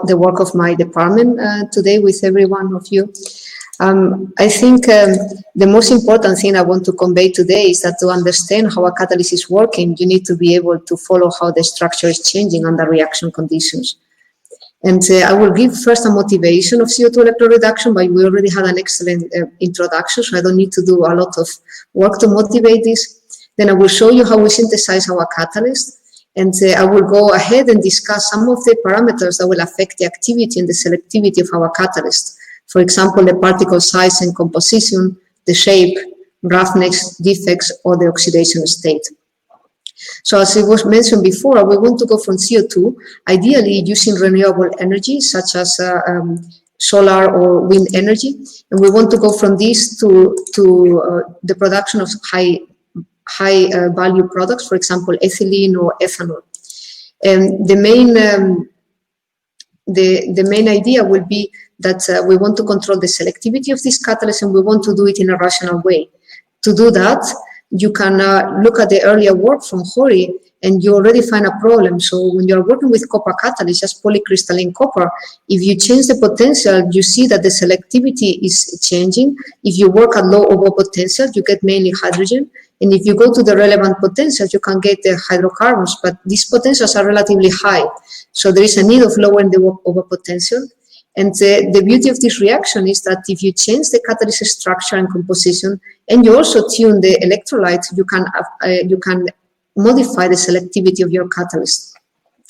the work of my department today with every one of you. I think the most important thing I want to convey today is that to understand how a catalyst is working, you need to be able to follow how the structure is changing under reaction conditions. And I will give first a motivation of CO2 electroreduction, but we already had an excellent introduction, so I don't need to do a lot of work to motivate this. Then I will show you how we synthesize our catalyst, and I will go ahead and discuss some of the parameters that will affect the activity and the selectivity of our catalyst. For example, the particle size and composition, the shape, roughness, defects, or the oxidation state. So as it was mentioned before, we want to go from CO2, ideally using renewable energy such as solar or wind energy, and we want to go from this to the production of high value products, for example, ethylene or ethanol. And the main idea will be that we want to control the selectivity of this catalyst, and we want to do it in a rational way. To do that, you can look at the earlier work from Hori, and you already find a problem. So when you're working with copper catalyst, just polycrystalline copper, if you change the potential, you see that the selectivity is changing. If you work at low over potential, you get mainly hydrogen. And if you go to the relevant potential, you can get the hydrocarbons, but these potentials are relatively high. So there is a need of lowering the over potential. And the beauty of this reaction is that if you change the catalyst structure and composition, and you also tune the electrolyte, you can modify the selectivity of your catalyst.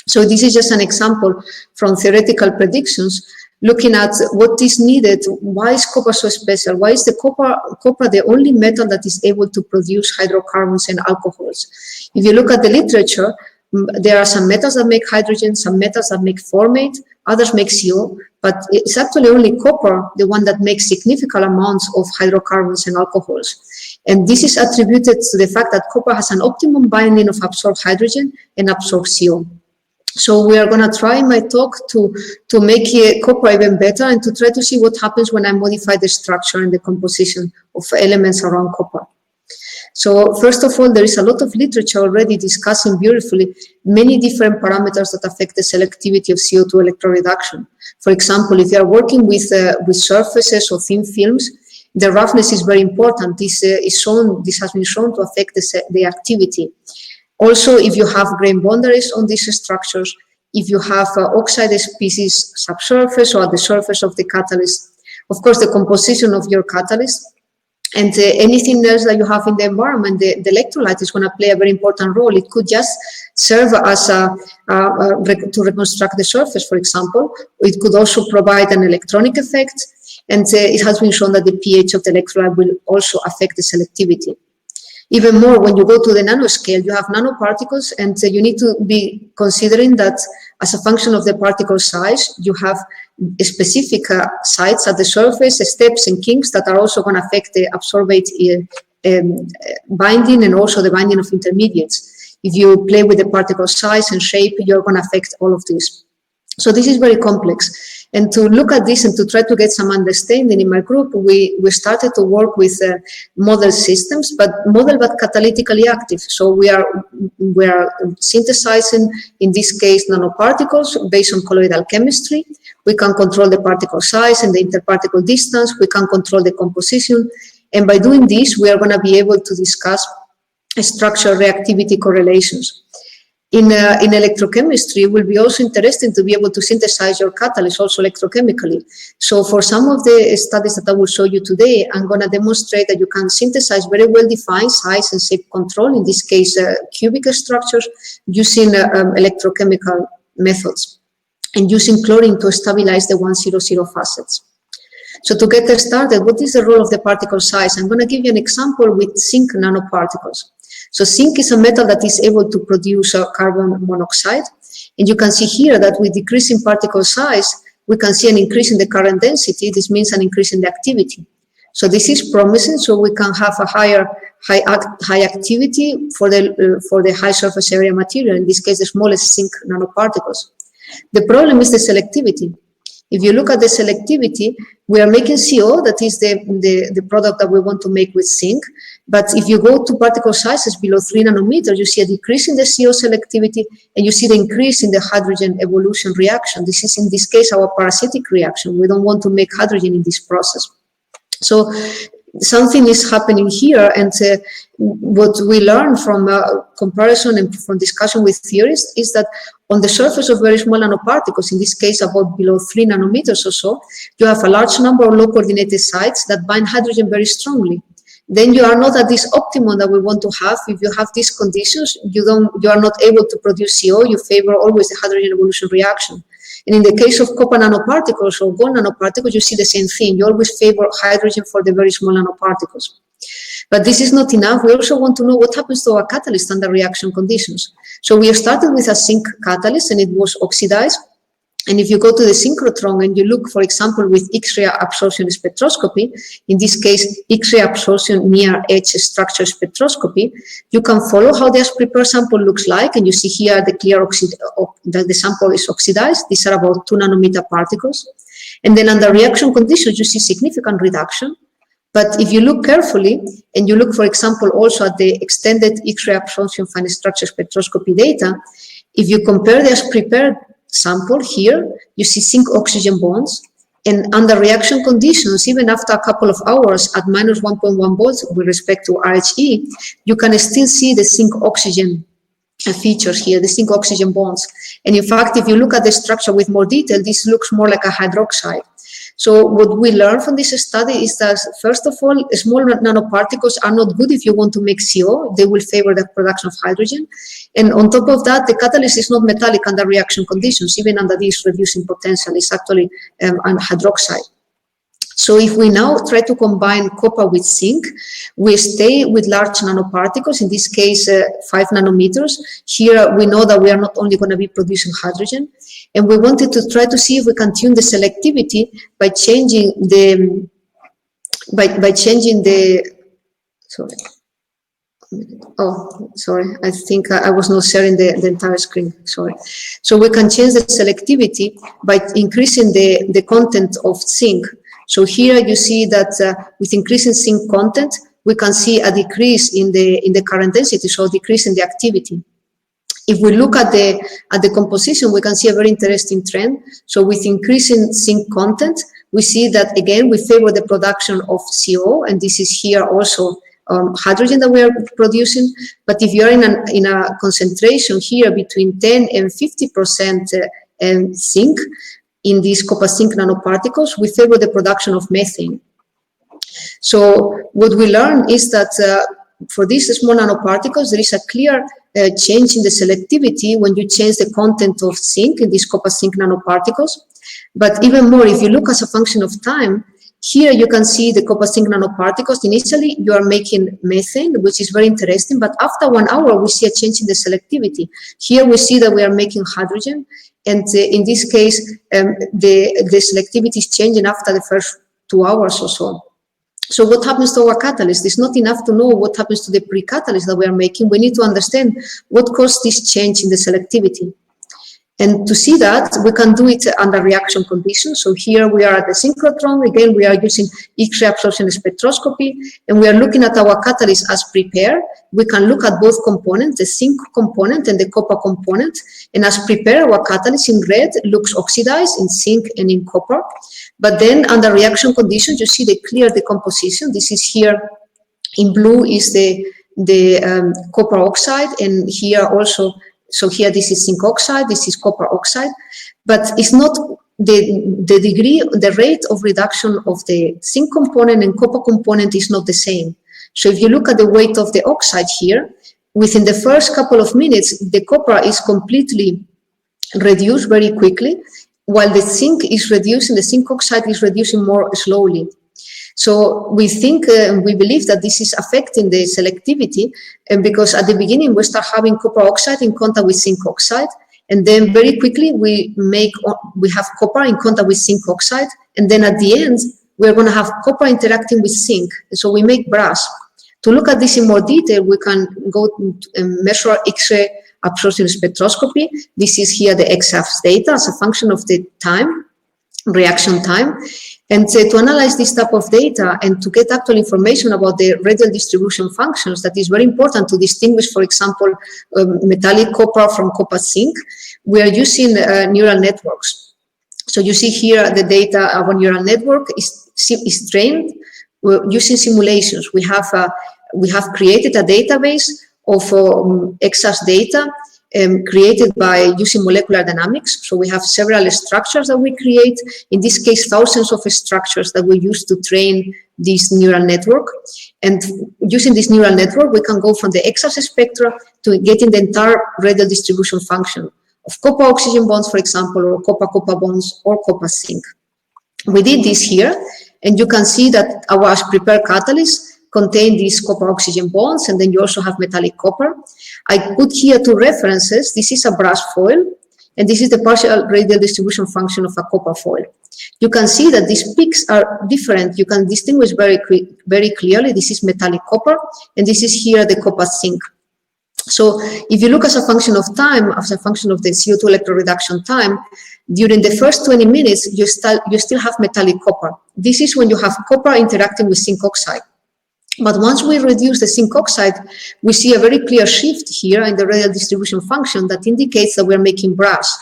So this is just an example from theoretical predictions, looking at what is needed. Why is copper so special? Why is the copper the only metal that is able to produce hydrocarbons and alcohols? If you look at the literature, there are some metals that make hydrogen, some metals that make formate, others make CO, but it's actually only copper, the one that makes significant amounts of hydrocarbons and alcohols. And this is attributed to the fact that copper has an optimum binding of absorbed hydrogen and absorbed CO. So we are going to try in my talk to make copper even better and to try to see what happens when I modify the structure and the composition of elements around copper. So first of all, there is a lot of literature already discussing beautifully many different parameters that affect the selectivity of CO2 electroreduction. For example, if you are working with surfaces or thin films, the roughness is very important. This has been shown to affect the activity. Also, if you have grain boundaries on these structures, if you have oxide species subsurface or at the surface of the catalyst, of course, the composition of your catalyst, and anything else that you have in the environment, the electrolyte is going to play a very important role. It could just serve as to reconstruct the surface, for example. It could also provide an electronic effect, and it has been shown that the pH of the electrolyte will also affect the selectivity. Even more, when you go to the nanoscale, you have nanoparticles, and you need to be considering that as a function of the particle size, you have specific sites at the surface, steps and kinks that are also going to affect the absorbate binding and also the binding of intermediates. If you play with the particle size and shape, you're going to affect all of this. So this is very complex. And to look at this and to try to get some understanding in my group, we started to work with model systems, but catalytically active. So we are synthesizing, in this case, nanoparticles based on colloidal chemistry. We can control the particle size and the interparticle distance. We can control the composition. And by doing this, we are going to be able to discuss structure reactivity correlations. In electrochemistry, it will be also interesting to be able to synthesize your catalyst also electrochemically. So for some of the studies that I will show you today, I'm going to demonstrate that you can synthesize very well-defined size and shape control, in this case, cubic structures, using electrochemical methods and using chlorine to stabilize the 100 facets. So to get started, what is the role of the particle size? I'm going to give you an example with zinc nanoparticles. So zinc is a metal that is able to produce carbon monoxide. And you can see here that with decreasing particle size, we can see an increase in the current density. This means an increase in the activity. So this is promising. So we can have a high activity for the high surface area material, in this case, the smallest zinc nanoparticles. The problem is the selectivity. If you look at the selectivity, we are making CO, that is the product that we want to make with zinc. But if you go to particle sizes below 3 nanometers, you see a decrease in the CO selectivity, and you see the increase in the hydrogen evolution reaction. This is, in this case, our parasitic reaction. We don't want to make hydrogen in this process. So something is happening here, and what we learn from comparison and from discussion with theorists is that on the surface of very small nanoparticles, in this case about below 3 nanometers or so, you have a large number of low coordinated sites that bind hydrogen very strongly. Then you are not at this optimum that we want to have. If you have these conditions, you are not able to produce CO. You favor always the hydrogen evolution reaction. And in the case of copper nanoparticles or gold nanoparticles, you see the same thing. You always favor hydrogen for the very small nanoparticles. But this is not enough. We also want to know what happens to our catalyst under reaction conditions. So we started with a zinc catalyst and it was oxidized. And if you go to the synchrotron and you look, for example, with X-ray absorption spectroscopy, in this case, X-ray absorption near edge structure spectroscopy, you can follow how the as-prepared sample looks like. And you see here the clear that the sample is oxidized. These are about 2 nanometer particles. And then under reaction conditions, you see significant reduction. But if you look carefully, and you look, for example, also at the extended X-ray absorption fine structure spectroscopy data, if you compare the as-prepared sample here, you see zinc-oxygen bonds, and under reaction conditions, even after a couple of hours at minus 1.1 volts with respect to RHE, you can still see the zinc-oxygen features here, the zinc-oxygen bonds. And in fact, if you look at the structure with more detail, this looks more like a hydroxide. So what we learned from this study is that, first of all, small nanoparticles are not good if you want to make CO. They will favor the production of hydrogen. And on top of that, the catalyst is not metallic under reaction conditions. Even under this reducing potential, it's actually an hydroxide. So if we now try to combine copper with zinc, we stay with large nanoparticles, in this case 5 nanometers. Here we know that we are not only going to be producing hydrogen, and we wanted to try to see if we can tune the selectivity by changing the, sorry, I think I was not sharing the entire screen, sorry. So we can change the selectivity by increasing the content of zinc. So here you see that with increasing zinc content, we can see a decrease in the current density, so a decrease in the activity. If we look at the composition, we can see a very interesting trend. So with increasing zinc content, we see that again we favor the production of CO, and this is here also hydrogen that we are producing. But if you are in a concentration here between 10 and 50% zinc in these copper zinc nanoparticles, we favor the production of methane. So what we learned is that for these small nanoparticles, there is a clear change in the selectivity when you change the content of zinc in these copper zinc nanoparticles. But even more, if you look as a function of time, here you can see the copper zinc nanoparticles. Initially, you are making methane, which is very interesting, but after 1 hour, we see a change in the selectivity. Here we see that we are making hydrogen, and in this case, the selectivity is changing after the first 2 hours or so. So what happens to our catalyst? It's not enough to know what happens to the pre-catalyst that we are making. We need to understand what caused this change in the selectivity. And to see that, we can do it under reaction conditions. So here we are at the synchrotron. Again, we are using X-ray absorption spectroscopy, and we are looking at our catalyst as prepared. We can look at both components, the zinc component and the copper component. And as prepared, our catalyst in red looks oxidized in zinc and in copper. But then under reaction conditions, you see the clear decomposition. This is here in blue is the copper oxide, and here also. So here this is zinc oxide, this is copper oxide, but it's not the degree, the rate of reduction of the zinc component and copper component is not the same. So if you look at the weight of the oxide here, within the first couple of minutes, the copper is completely reduced very quickly, while the zinc is reducing, the zinc oxide is reducing more slowly. So we think, we believe that this is affecting the selectivity, and because at the beginning we start having copper oxide in contact with zinc oxide, and then very quickly we have copper in contact with zinc oxide, and then at the end we're going to have copper interacting with zinc, so we make brass. To look at this in more detail, we can go and measure X-ray absorption spectroscopy. This is here the X-AFS data as a function of the time, reaction time. And to analyze this type of data and to get actual information about the radial distribution functions, that is very important to distinguish, for example, metallic copper from copper zinc, we are using neural networks. So you see here the data of a neural network is trained using simulations. We have created a database of X-AFS data created by using molecular dynamics. So we have several structures that we create, in this case thousands of structures that we use to train this neural network. And using this neural network, we can go from the X-AFS spectra to getting the entire radial distribution function of copper-oxygen bonds, for example, or copper-copper bonds, or copper-zinc. We did this here, and you can see that our prepared catalysts contain these copper-oxygen bonds, and then you also have metallic copper. I put here two references. This is a brass foil, and this is the partial radial distribution function of a copper foil. You can see that these peaks are different. You can distinguish very clearly. This is metallic copper, and this is here the copper zinc. So if you look as a function of time, as a function of the CO2 electroreduction time, during the first 20 minutes, you still have metallic copper. This is when you have copper interacting with zinc oxide. But once we reduce the zinc oxide, we see a very clear shift here in the radial distribution function that indicates that we're making brass.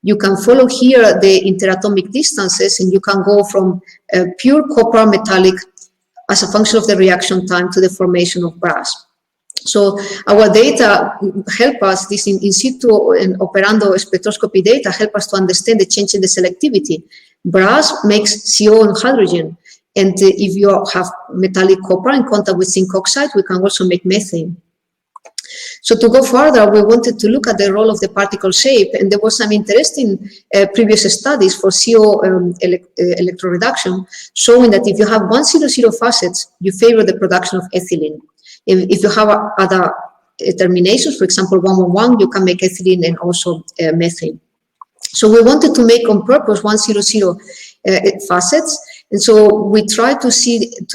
You can follow here the interatomic distances, and you can go from pure copper metallic as a function of the reaction time to the formation of brass. So our data help us, this in situ and operando spectroscopy data help us to understand the change in the selectivity. Brass makes CO and hydrogen. And if you have metallic copper in contact with zinc oxide, we can also make methane. So to go further, we wanted to look at the role of the particle shape, and there was some interesting previous studies for CO electroreduction showing that if you have 100 facets, you favor the production of ethylene. If you have other terminations, for example, 111, you can make ethylene and also methane. So we wanted to make on purpose 100 facets. And so we tried to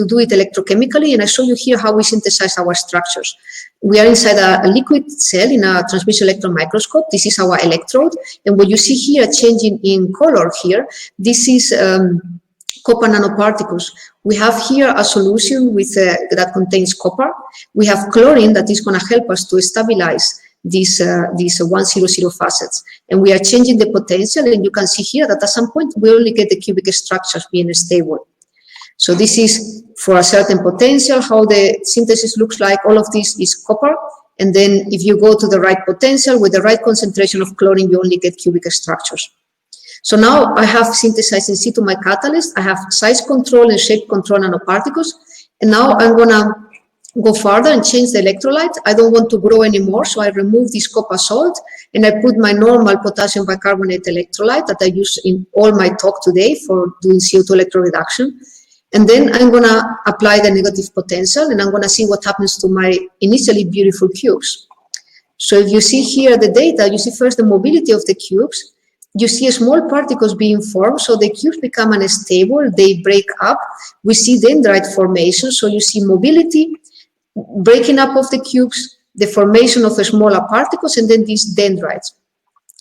do it electrochemically, and I show you here how we synthesize our structures. We are inside a liquid cell in a transmission electron microscope. This is our electrode, and what you see here changing in color here, this is copper nanoparticles. We have here a solution with that contains copper. We have chlorine that is going to help us to stabilize these 100 facets, and we are changing the potential, and you can see here that at some point we only get the cubic structures being stable. So this is for a certain potential how the synthesis looks like. All of this is copper, and then if you go to the right potential with the right concentration of chlorine, you only get cubic structures. So now I have synthesized in situ my catalyst. I have size control and shape control nanoparticles, and now I'm gonna go further and change the electrolyte. I don't want to grow anymore, so I remove this copper salt and I put my normal potassium bicarbonate electrolyte that I use in all my talk today for doing CO2 electroreduction. And then I'm going to apply the negative potential, and I'm going to see what happens to my initially beautiful cubes. So if you see here the data, you see first the mobility of the cubes. You see small particles being formed, so the cubes become unstable, they break up. We see dendrite formation, so you see mobility, breaking up of the cubes, the formation of smaller particles, and then these dendrites.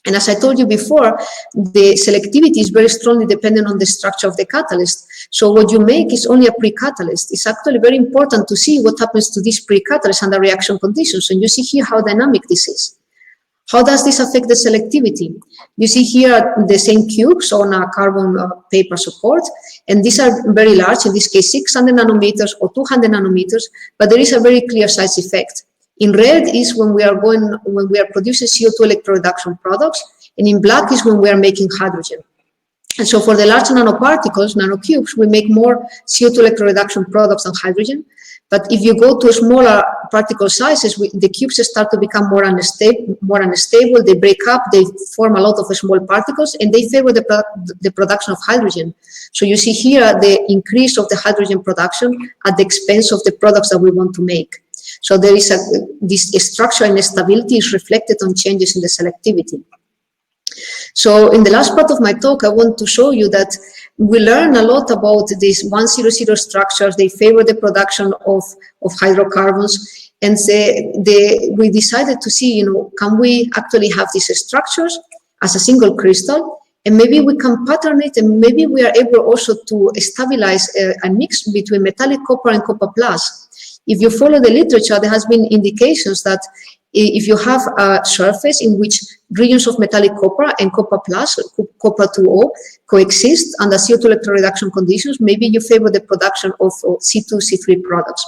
And as I told you before, the selectivity is very strongly dependent on the structure of the catalyst. So what you make is only a pre-catalyst. It's actually very important to see what happens to this pre-catalyst under reaction conditions. And you see here how dynamic this is. How does this affect the selectivity? You see here the same cubes on a carbon paper support, and these are very large, in this case 600 nanometers or 200 nanometers, but there is a very clear size effect. In red is when we are producing CO2 electroreduction products, and in black is when we are making hydrogen. And so for the large nanoparticles, nanocubes, we make more CO2 electroreduction products than hydrogen. But if you go to smaller particle sizes, the cubes start to become more unstable, they break up, they form a lot of small particles, and they favor the production of hydrogen. So you see here the increase of the hydrogen production at the expense of the products that we want to make. So there is this structural instability is reflected on changes in the selectivity. So in the last part of my talk, I want to show you that we learn a lot about these 100 structures. They favor the production of hydrocarbons, and we decided to see, can we actually have these structures as a single crystal, and maybe we can pattern it, and maybe we are able also to stabilize a mix between metallic copper and copper plus. If you follow the literature, there has been indications that if you have a surface in which regions of metallic copper and copper plus, copper 2O, coexist under CO2 electroreduction conditions, maybe you favor the production of C2, C3 products.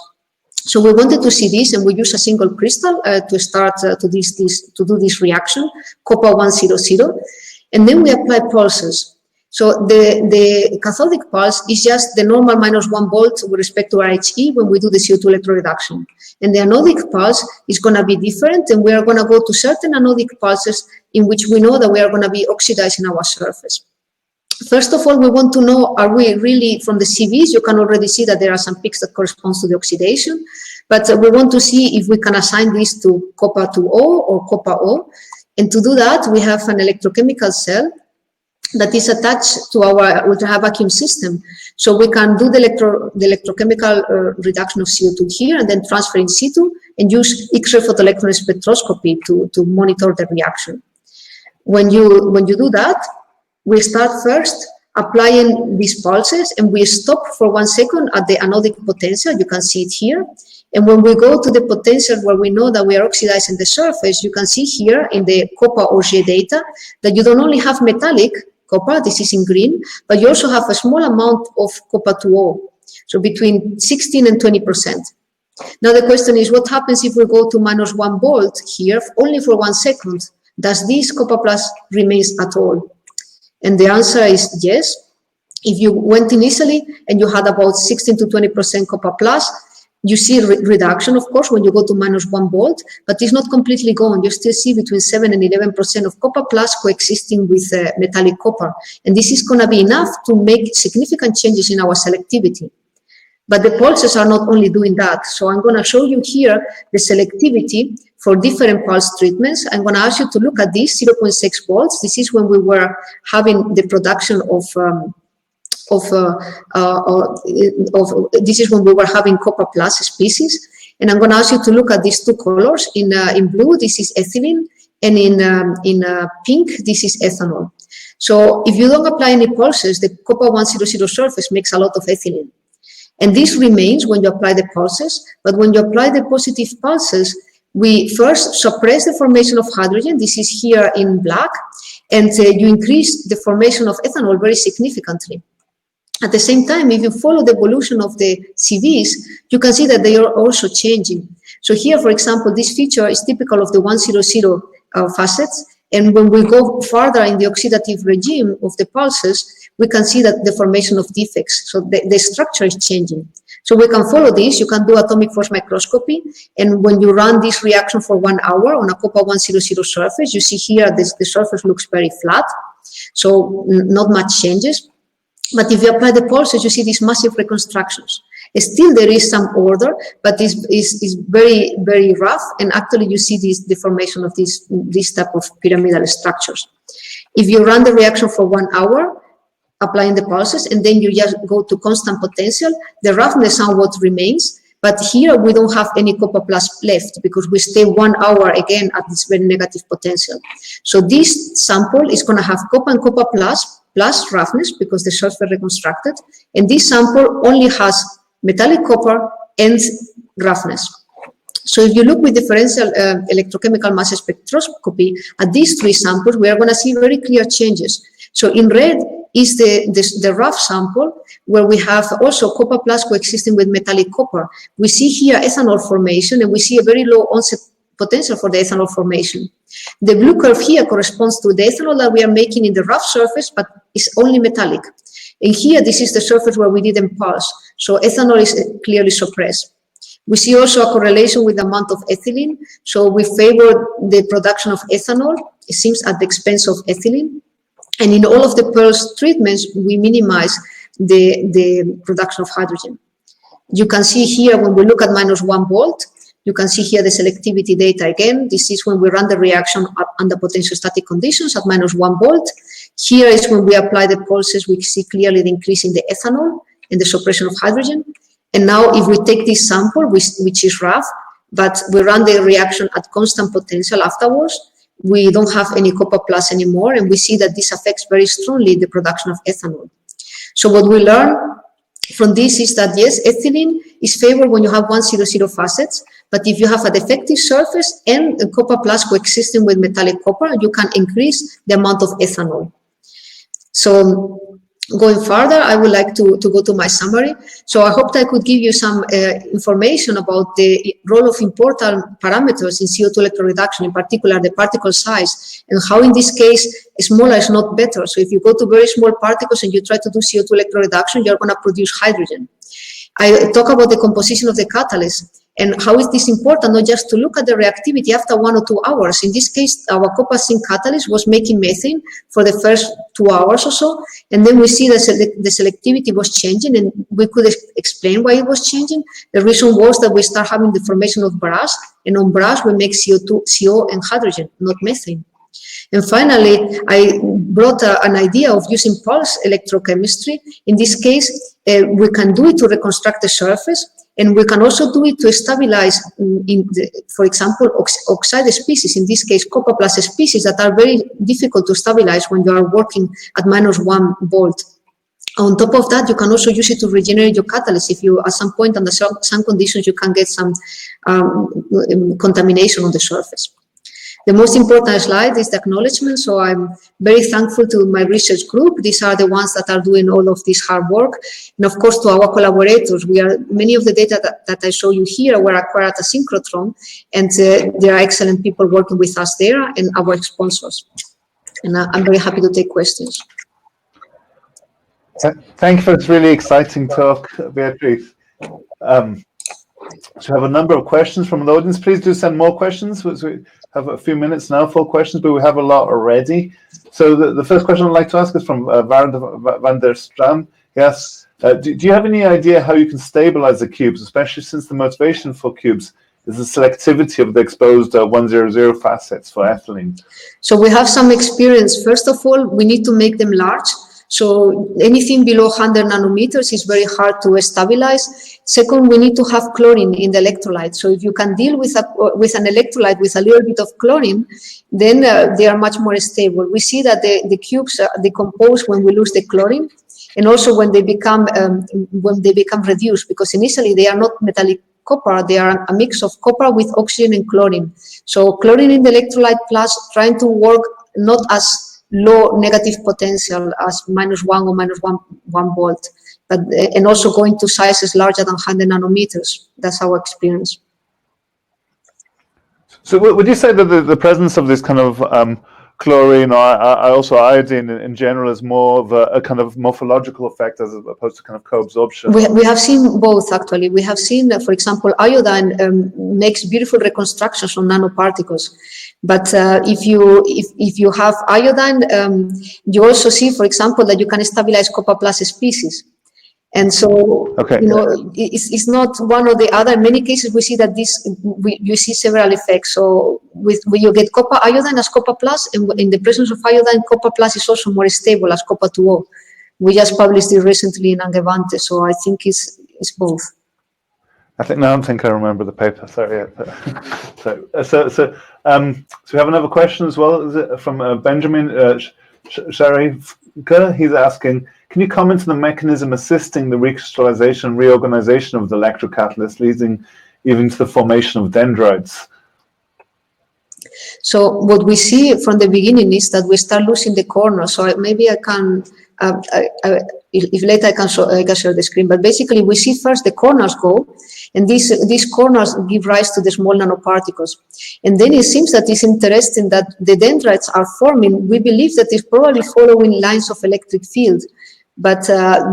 So we wanted to see this, and we use a single crystal to start to do this reaction, copper 100, and then we apply pulses. So the cathodic pulse is just the normal -1 volt with respect to RHE when we do the CO2 electroreduction. And the anodic pulse is going to be different, and we are going to go to certain anodic pulses in which we know that we are going to be oxidizing our surface. First of all, we want to know, are we really, from the CVs, you can already see that there are some peaks that correspond to the oxidation, but we want to see if we can assign this to copper 2O or copper O. And to do that, we have an electrochemical cell that is attached to our ultra-high vacuum system. So we can do the electrochemical reduction of CO2 here and then transfer in situ and use X-ray photoelectron spectroscopy to monitor the reaction. When you do that, we start first applying these pulses and we stop for 1 second at the anodic potential. You can see it here. And when we go to the potential where we know that we are oxidizing the surface, you can see here in the copper Auger data that you don't only have metallic copper, this is in green, but you also have a small amount of copper 2O, so between 16 and 20%. Now the question is, what happens if we go to -1 volt here only for 1 second? Does this copper plus remains at all? And the answer is yes. If you went initially and you had about 16 to 20% copper plus, you see reduction, of course, when you go to -1 volt, but it's not completely gone. You still see between 7 and 11% of copper plus coexisting with metallic copper. And this is going to be enough to make significant changes in our selectivity. But the pulses are not only doing that. So I'm going to show you here the selectivity for different pulse treatments. I'm going to ask you to look at this 0.6 volts. This is when we were having the production this is when we were having copper plus species. And I'm going to ask you to look at these two colors. In blue, this is ethylene, and in pink, this is ethanol. So if you don't apply any pulses, the copper 100 surface makes a lot of ethylene. And this remains when you apply the pulses, but when you apply the positive pulses, we first suppress the formation of hydrogen, this is here in black, and you increase the formation of ethanol very significantly. At the same time, if you follow the evolution of the CVs, you can see that they are also changing. So here, for example, this feature is typical of the 100 facets, and when we go further in the oxidative regime of the pulses, we can see that the formation of defects. So the structure is changing. So we can follow this. You can do atomic force microscopy. And when you run this reaction for 1 hour on a copper 100 surface, you see here the surface looks very flat. So not much changes. But if you apply the pulses, you see these massive reconstructions. Still, there is some order, but it's very, very rough. And actually, you see the formation of this type of pyramidal structures. If you run the reaction for 1 hour, applying the pulses, and then you just go to constant potential, the roughness somewhat remains, but here we don't have any copper plus left because we stay 1 hour again at this very negative potential. So this sample is going to have copper and copper plus roughness because the surface reconstructed, and this sample only has metallic copper and roughness. So if you look with differential electrochemical mass spectroscopy at these 3 samples, we are going to see very clear changes. So in red is the rough sample where we have also copper plus coexisting with metallic copper. We see here ethanol formation, and we see a very low onset potential for the ethanol formation. The blue curve here corresponds to the ethanol that we are making in the rough surface, but is only metallic. And here, this is the surface where we didn't pulse. So ethanol is clearly suppressed. We see also a correlation with the amount of ethylene. So we favor the production of ethanol, it seems, at the expense of ethylene. And in all of the pulse treatments, we minimize the production of hydrogen. You can see here, when we look at -1 volt, you can see here the selectivity data again. This is when we run the reaction under potential static conditions at -1 volt. Here is when we apply the pulses, we see clearly the increase in the ethanol and the suppression of hydrogen. And now if we take this sample, which is rough, but we run the reaction at constant potential afterwards, we don't have any copper plus anymore, and we see that this affects very strongly the production of ethanol. So what we learn from this is that, yes, ethylene is favored when you have 100 facets, but if you have a defective surface and copper plus coexisting with metallic copper, you can increase the amount of ethanol. So going further, I would like to go to my summary. So I hope that I could give you some information about the role of important parameters in CO2 electroreduction, in particular the particle size, and how in this case, smaller is not better. So if you go to very small particles and you try to do CO2 electroreduction, you're going to produce hydrogen. I talk about the composition of the catalyst. And how is this important? Not just to look at the reactivity after 1 or 2 hours. In this case, our copper zinc catalyst was making methane for the first 2 hours or so. And then we see that the selectivity was changing, and we could explain why it was changing. The reason was that we start having the formation of brass, and on brass we make CO and hydrogen, not methane. And finally, I brought an idea of using pulse electrochemistry. In this case, we can do it to reconstruct the surface, and we can also do it to stabilize, for example, oxide species, in this case, copper plus species that are very difficult to stabilize when you are working at -1 volt. On top of that, you can also use it to regenerate your catalyst. If you, at some point under some conditions, you can get some contamination on the surface. The most important slide is the acknowledgement. So I'm very thankful to my research group. These are the ones that are doing all of this hard work. And of course, to our collaborators, many of the data that I show you here were acquired at a synchrotron, and there are excellent people working with us there and our sponsors. And I'm very happy to take questions. Thank you for this really exciting talk, Beatriz. So we have a number of questions from the audience. Please do send more questions. We have a few minutes now for questions, but we have a lot already. So the first question I'd like to ask is from van der Stram. Yes, do you have any idea how you can stabilize the cubes, especially since the motivation for cubes is the selectivity of the exposed 100 facets for ethylene? So we have some experience. First of all, we need to make them large. So anything below 100 nanometers is very hard to stabilize. Second, we need to have chlorine in the electrolyte. So if you can deal with an electrolyte with a little bit of chlorine, then they are much more stable. We see that the cubes decompose when we lose the chlorine, and also when they become reduced, because initially they are not metallic copper, they are a mix of copper with oxygen and chlorine. So chlorine in the electrolyte plus trying to work not as low negative potential as -1 or -1 volt, but and also going to sizes larger than 100 nanometers. That's our experience. So would you say that the presence of this kind of chlorine or also iodine in general is more of a kind of morphological effect as opposed to kind of co-absorption? We have seen both, actually. We have seen, for example, iodine makes beautiful reconstructions on nanoparticles. But if you have iodine, you also see, for example, that you can stabilize copper plus species. And so, okay, you know, it's not one or the other. In many cases, we see that you see several effects. So when you get copper iodine as copper plus, and in the presence of iodine, copper plus is also more stable as copper 2O. We just published it recently in Angevante, so I think it's both. I don't think I remember the paper. Sorry. So we have another question as well. Is it from Benjamin Sharif? He's asking, can you comment on the mechanism assisting the recrystallization and reorganization of the electrocatalyst, leading even to the formation of dendrites? So what we see from the beginning is that we start losing the corners. So maybe I can, if later I can share the screen, but basically we see first the corners go, and these corners give rise to the small nanoparticles. And then it seems that it's interesting that the dendrites are forming. We believe that it's probably following lines of electric field. But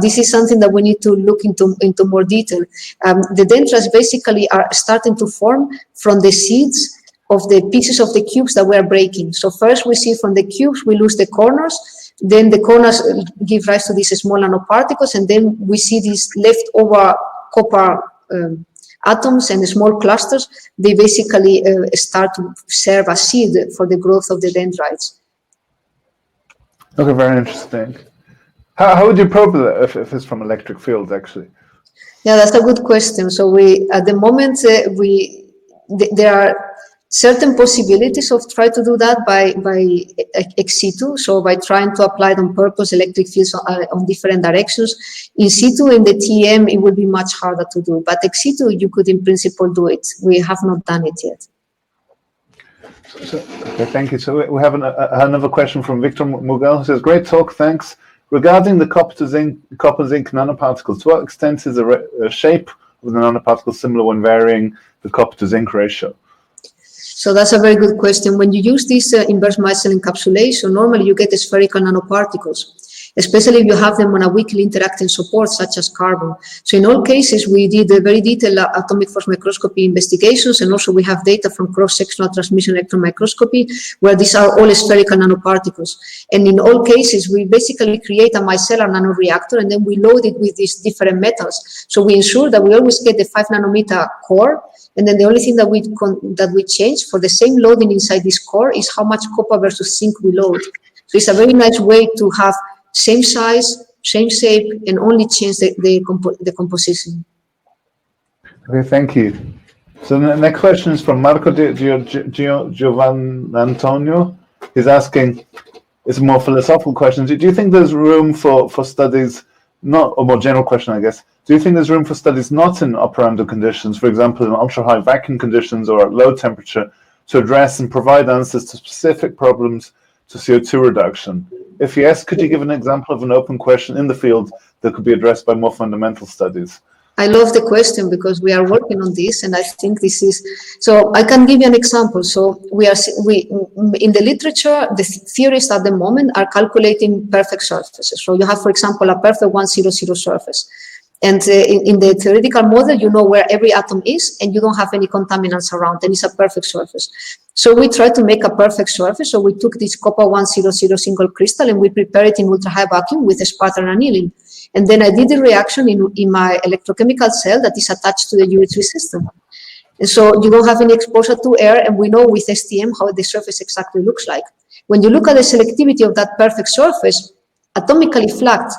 this is something that we need to look into more detail. The dendrites basically are starting to form from the seeds of the pieces of the cubes that we are breaking. So first we see from the cubes, we lose the corners, then the corners give rise to these small nanoparticles, and then we see these leftover copper atoms and small clusters. They basically start to serve as seed for the growth of the dendrites. Okay, very interesting. How would you probe that if it's from electric fields, actually? Yeah, that's a good question. So at the moment, there are certain possibilities of trying to do that by ex situ, so by trying to apply on purpose electric fields on different directions. In situ, in the TEM, it would be much harder to do, but ex situ, you could in principle do it. We have not done it yet. Okay, thank you. So we have another question from Victor Mugel, who says, great talk, thanks. Regarding the copper zinc nanoparticles, to what extent is the shape of the nanoparticles similar when varying the copper to zinc ratio? So that's a very good question. When you use this inverse micelle encapsulation, normally you get spherical nanoparticles. especially if you have them on a weakly interacting support such as carbon. So in all cases, we did a very detailed atomic force microscopy investigations, and also we have data from cross-sectional transmission electron microscopy, where these are all spherical nanoparticles. And in all cases, we basically create a micellar nanoreactor, and then we load it with these different metals. So we ensure that we always get the 5 nanometer core, and then the only thing that we change for the same loading inside this core is how much copper versus zinc we load. So it's a very nice way to have same size, same shape, and only change the composition. Okay, thank you. So the next question is from Marco Giovanni Antonio. He's asking, it's a more philosophical question. Do you think there's room for studies, not a more general question, I guess. Do you think there's room for studies not in operando conditions, for example, in ultra-high vacuum conditions or at low temperature, to address and provide answers to specific problems to CO2 reduction? If yes, could you give an example of an open question in the field that could be addressed by more fundamental studies? I love the question because we are working on this, and I think this is, so I can give you an example. So we in the literature, the theorists at the moment are calculating perfect surfaces. So you have, for example, a perfect 100 surface. And in the theoretical model, you know where every atom is, and you don't have any contaminants around, and it's a perfect surface. So we tried to make a perfect surface. So we took this copper 100 single crystal, and we prepared it in ultra-high vacuum with sputter annealing. And then I did the reaction in my electrochemical cell that is attached to the UHV system. And so you don't have any exposure to air, and we know with STM how the surface exactly looks like. When you look at the selectivity of that perfect surface, atomically flat,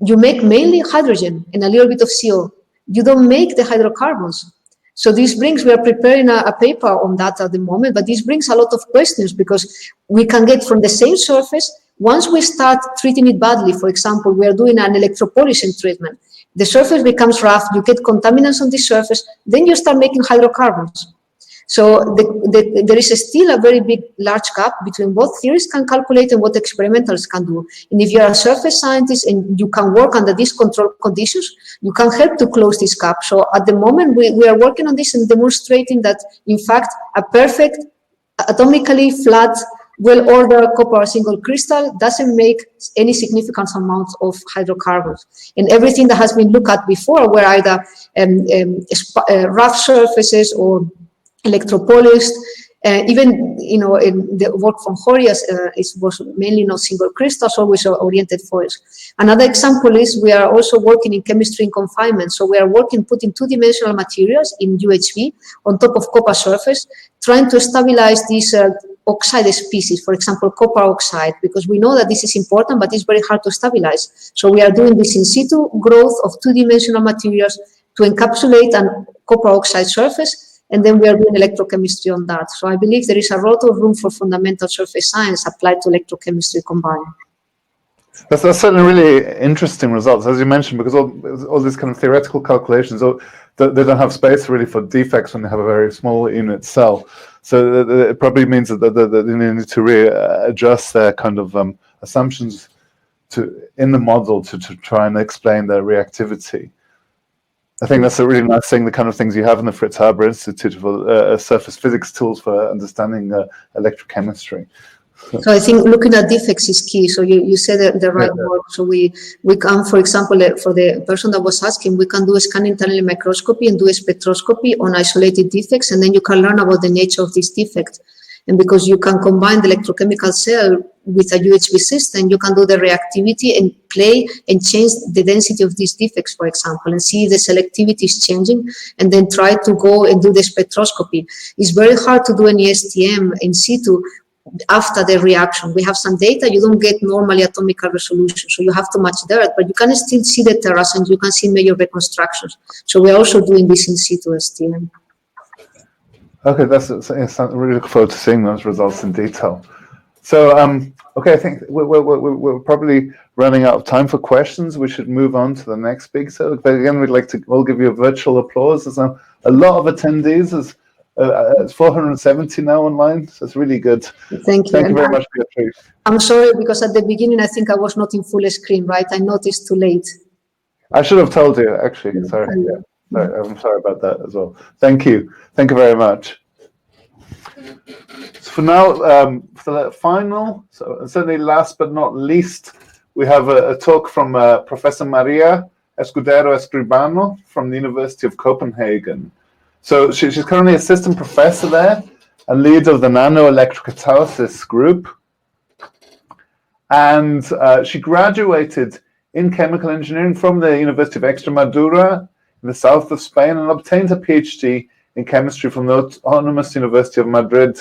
you make mainly hydrogen and a little bit of CO. You don't make the hydrocarbons. So this brings, we are preparing a paper on that at the moment, but this brings a lot of questions because we can get from the same surface, once we start treating it badly, for example, we are doing an electropolishing treatment, the surface becomes rough, you get contaminants on the surface, then you start making hydrocarbons. So there is still a very big, large gap between what theorists can calculate and what experimentals can do. And if you're a surface scientist and you can work under these controlled conditions, you can help to close this gap. So at the moment, we are working on this and demonstrating that, in fact, a perfect, atomically flat, well-ordered copper single crystal doesn't make any significant amount of hydrocarbons. And everything that has been looked at before were either rough surfaces or electropolished. Even, you know, in the work from Horias, it was mainly not single crystals, always oriented foils. Another example is we are also working in chemistry in confinement. So we are working, putting two-dimensional materials in UHV on top of copper surface, trying to stabilize these oxide species, for example, copper oxide, because we know that this is important, but it's very hard to stabilize. So we are doing this in situ growth of two-dimensional materials to encapsulate an copper oxide surface, and then we are doing electrochemistry on that. So I believe there is a lot of room for fundamental surface science applied to electrochemistry combined. That's certainly really interesting results, as you mentioned, because all these kind of theoretical calculations, they don't have space really for defects when they have a very small unit cell. So it probably means that they need to readjust their kind of assumptions in the model to try and explain their reactivity. I think that's a really nice thing, the kind of things you have in the Fritz Haber Institute for surface physics tools for understanding electrochemistry. So I think looking at defects is key. So you said the right word. So we can, for example, for the person that was asking, we can do a scanning tunnel microscopy and do a spectroscopy on isolated defects, and then you can learn about the nature of this defect. And because you can combine the electrochemical cell with a UHV system, you can do the reactivity and play and change the density of these defects, for example, and see the selectivity is changing, and then try to go and do the spectroscopy. It's very hard to do any STM in situ after the reaction. We have some data, you don't get normally atomic resolution, so you have to match dirt, but you can still see the terrace and you can see major reconstructions. So we're also doing this in situ STM. Okay, I really look forward to seeing those results in detail. So, okay, I think we're probably running out of time for questions. We should move on to the next speaker. So, but again, we'll give you a virtual applause. There's a lot of attendees. It's 470 now online, so it's really good. Thank you. Thank you very much, Beatriz. I'm sorry, because at the beginning, I think I was not in full screen, right? I noticed too late. I should have told you, actually. Sorry. Yeah. I'm sorry about that as well. Thank you. Thank you very much. So for now, for the final, so certainly last but not least, we have a talk from Professor María Escudero-Escribano from the University of Copenhagen. So she's currently assistant professor there and lead of the nanoelectrocatalysis group. And she graduated in chemical engineering from the University of Extremadura in the south of Spain and obtained a PhD in chemistry from the Autonomous University of Madrid,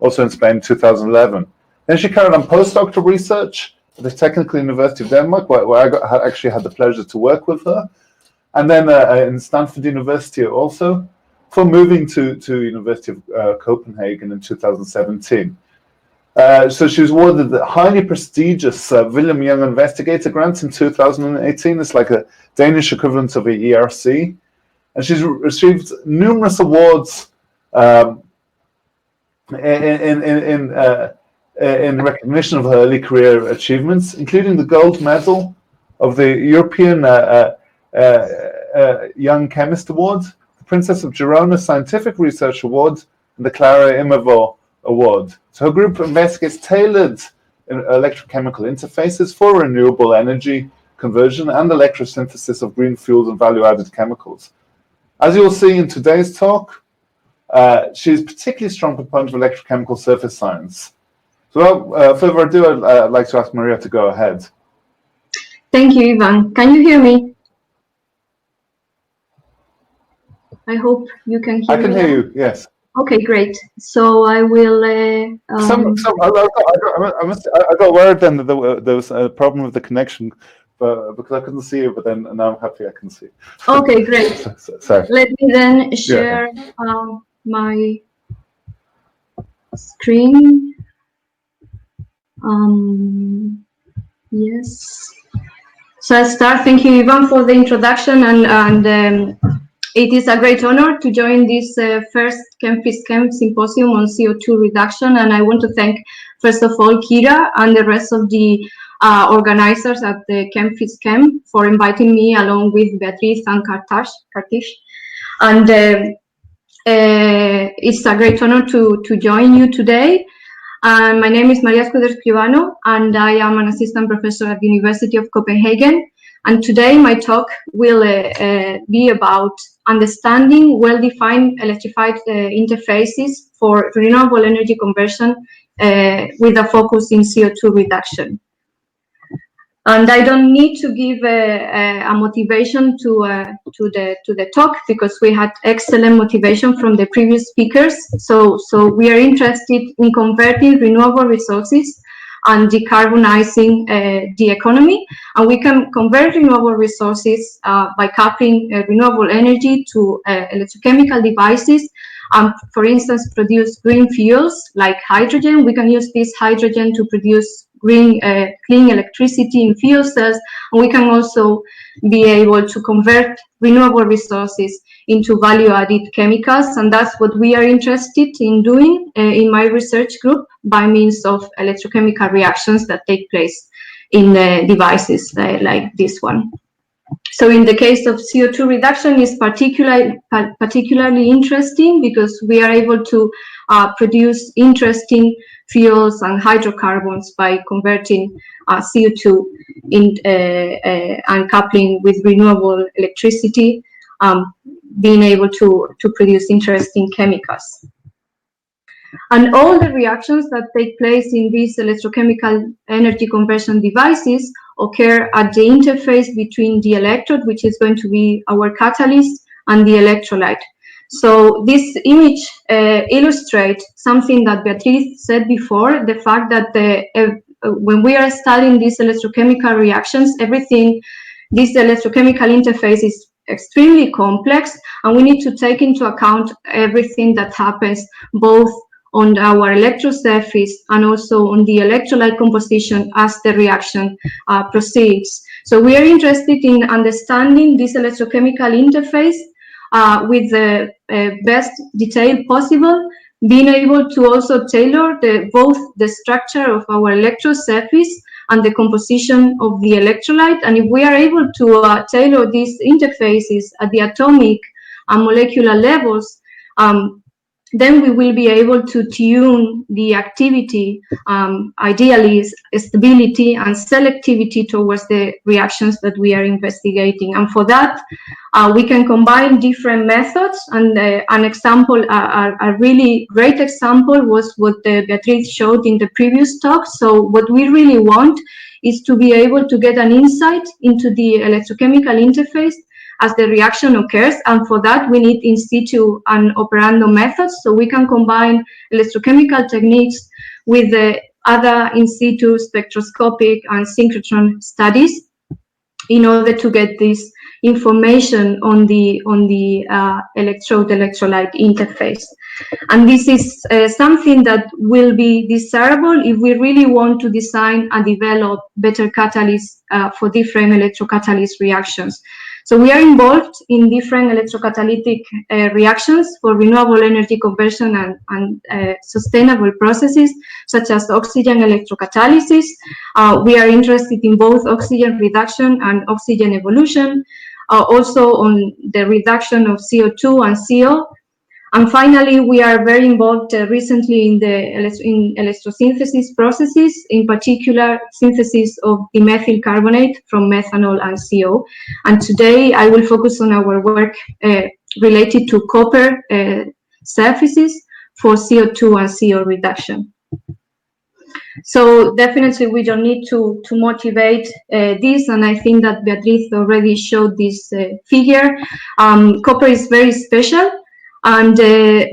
also in Spain, in 2011. Then she carried on postdoctoral research at the Technical University of Denmark, where I actually had the pleasure to work with her, and then in Stanford University also, before moving to University of Copenhagen in 2017. So she was awarded the highly prestigious William Young Investigator Grant in 2018. It's like a Danish equivalent of a ERC. And she's received numerous awards in recognition of her early career achievements, including the gold medal of the European Young Chemist Award, the Princess of Girona Scientific Research Award, and the Clara Imavo Award. So her group investigates tailored electrochemical interfaces for renewable energy conversion and electrosynthesis of green fuels and value-added chemicals. As you'll see in today's talk, she's particularly strong proponent of electrochemical surface science. So without further ado, I'd like to ask Maria to go ahead. Thank you, Ivan. Can you hear me? I hope you can hear me. I can hear you, yes. Okay, great. So I will. I got word then that there was a problem with the connection, because I couldn't see you. But then now I'm happy I can see. Okay, great. Sorry. Let me then share my screen. Yes. So I start. Thank you, Ivan, for the introduction, and it is a great honor to join this first ChemPhysChem Symposium on CO2 reduction, and I want to thank, first of all, Kira and the rest of the organizers at the ChemPhysChem for inviting me along with Beatriz and Karthish. And it's a great honor to join you today. My name is María Escudero-Escribano, and I am an assistant professor at the University of Copenhagen. And today my talk will be about understanding well-defined electrified interfaces for renewable energy conversion with a focus in CO2 reduction. And I don't need to give a motivation to the talk, because we had excellent motivation from the previous speakers. So we are interested in converting renewable resources and decarbonizing the economy, and we can convert renewable resources by coupling renewable energy to electrochemical devices. For instance, produce green fuels like hydrogen. We can use this hydrogen to produce green, clean electricity in fuel cells, and we can also be able to convert renewable resources into value-added chemicals, and that's what we are interested in doing in my research group by means of electrochemical reactions that take place in devices like this one. So in the case of CO2 reduction is particularly interesting because we are able to produce interesting fuels and hydrocarbons by converting CO2 and coupling with renewable electricity, being able to produce interesting chemicals. And all the reactions that take place in these electrochemical energy conversion devices occur at the interface between the electrode, which is going to be our catalyst, and the electrolyte. So this image illustrates something that Beatriz said before, the fact that when we are studying these electrochemical reactions, this electrochemical interface is extremely complex, and we need to take into account everything that happens both on our electrode surface and also on the electrolyte composition as the reaction proceeds. So we are interested in understanding this electrochemical interface with the best detail possible, being able to also tailor both the structure of our electrode surface and the composition of the electrolyte. And if we are able to tailor these interfaces at the atomic and molecular levels, then we will be able to tune the activity, ideally stability and selectivity towards the reactions that we are investigating. And for that, we can combine different methods. And an example, a really great example was what Beatriz showed in the previous talk. So what we really want is to be able to get an insight into the electrochemical interface as the reaction occurs, and for that we need in situ and operando methods, so we can combine electrochemical techniques with the other in situ spectroscopic and synchrotron studies in order to get this information on the electrode-electrolyte interface. And this is something that will be desirable if we really want to design and develop better catalysts for different electrocatalyst reactions. So we are involved in different electrocatalytic reactions for renewable energy conversion and sustainable processes, such as oxygen electrocatalysis. We are interested in both oxygen reduction and oxygen evolution, also on the reduction of CO2 and CO. And finally, we are very involved recently in the electrosynthesis processes, in particular synthesis of dimethyl carbonate from methanol and CO. And today I will focus on our work related to copper surfaces for CO2 and CO reduction. So definitely we don't need to motivate this, and I think that Beatriz already showed this figure. Copper is very special. And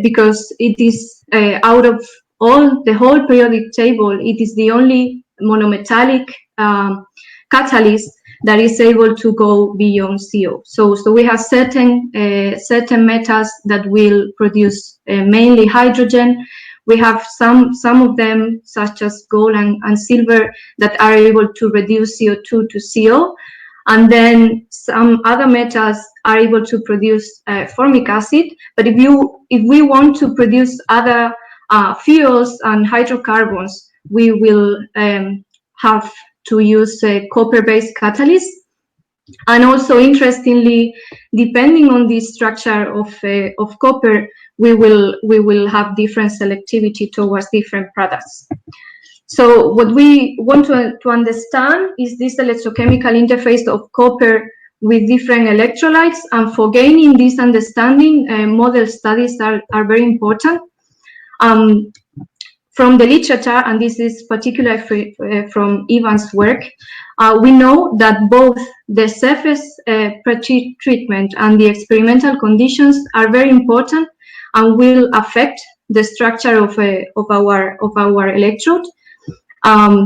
because it is out of the whole periodic table, it is the only monometallic catalyst that is able to go beyond CO. So we have certain metals that will produce mainly hydrogen. We have some of them, such as gold and silver, that are able to reduce CO2 to CO. And then some other metals are able to produce formic acid. But if we want to produce other fuels and hydrocarbons, we will have to use copper-based catalysts. And also, interestingly, depending on the structure of copper, we will have different selectivity towards different products. So what we want to understand is this electrochemical interface of copper with different electrolytes, and for gaining this understanding, model studies are very important. From the literature, and this is particularly from Ivan's work, we know that both the surface pre-treatment and the experimental conditions are very important and will affect the structure of our electrode.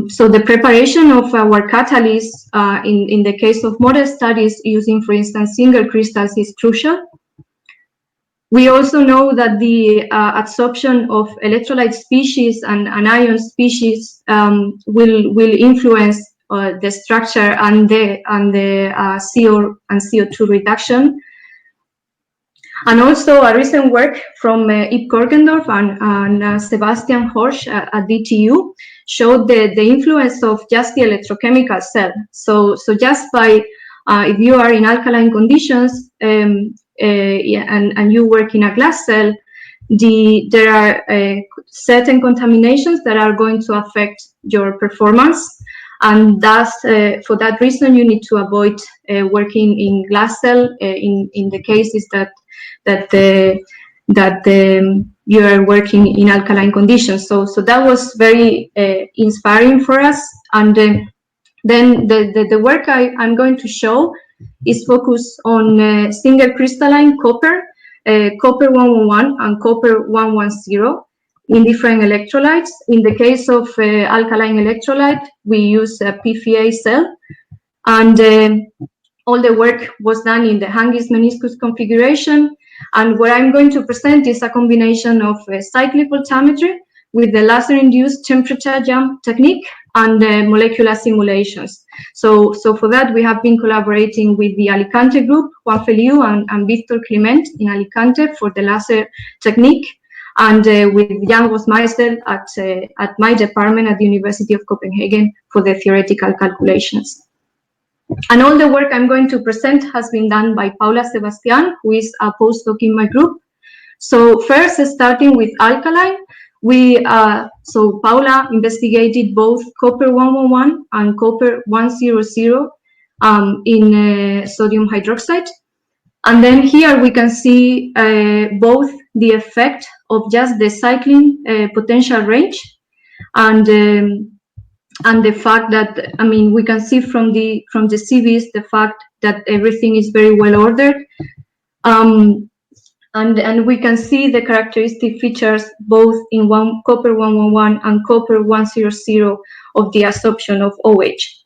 So the preparation of our catalysts in the case of model studies using, for instance, single crystals is crucial. We also know that the adsorption of electrolyte species and ion species will influence the structure and the CO and CO2 reduction. And also a recent work from Ib Korkendorf and Sebastian Horsch at DTU showed the influence of just the electrochemical cell. So just by, if you are in alkaline conditions and you work in a glass cell, there are certain contaminations that are going to affect your performance. And thus, for that reason, you need to avoid working in glass cell in the cases that you are working in alkaline conditions. So that was very inspiring for us. And then the work I'm going to show is focused on single crystalline copper, copper 111 and copper 110 in different electrolytes. In the case of alkaline electrolyte, we use a PFA cell, and all the work was done in the Hangis meniscus configuration. And what I'm going to present is a combination of cyclic voltammetry with the laser-induced temperature jump technique and molecular simulations. So for that, we have been collaborating with the Alicante group, Juan Feliu and Victor Clement in Alicante for the laser technique, and with Jan Rosmeister at my department at the University of Copenhagen for the theoretical calculations. And all the work I'm going to present has been done by Paula Sebastian, who is a postdoc in my group. So first, starting with alkaline, so Paula investigated both copper 111 and copper 100 in sodium hydroxide. And then here we can see both the effect of just the cycling potential range and the fact that, I mean, we can see from the CVs the fact that everything is very well ordered. And we can see the characteristic features both in copper 111 and copper 100 of the absorption of OH.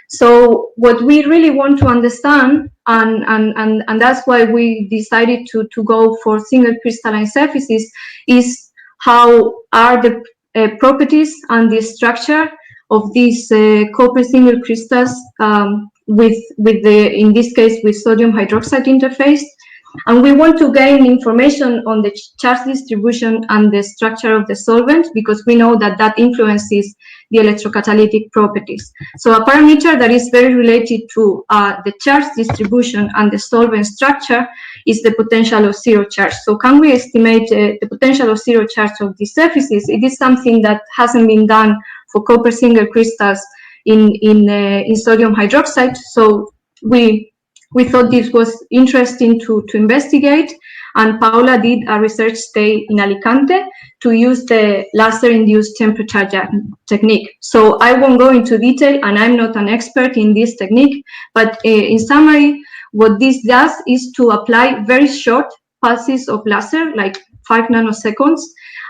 So what we really want to understand, and that's why we decided to go for single crystalline surfaces, is how are the properties and the structure of these copper single crystals with the, in this case, with sodium hydroxide interface. And we want to gain information on the charge distribution and the structure of the solvent, because we know that that influences the electrocatalytic properties. So a parameter that is very related to the charge distribution and the solvent structure is the potential of zero charge. So can we estimate the potential of zero charge of these surfaces? It is something that hasn't been done for copper single crystals in sodium hydroxide. So we thought this was interesting to investigate, and Paula did a research stay in Alicante to use the laser-induced temperature technique. So I won't go into detail, and I'm not an expert in this technique, but in summary, what this does is to apply very short pulses of laser, like 5 nanoseconds,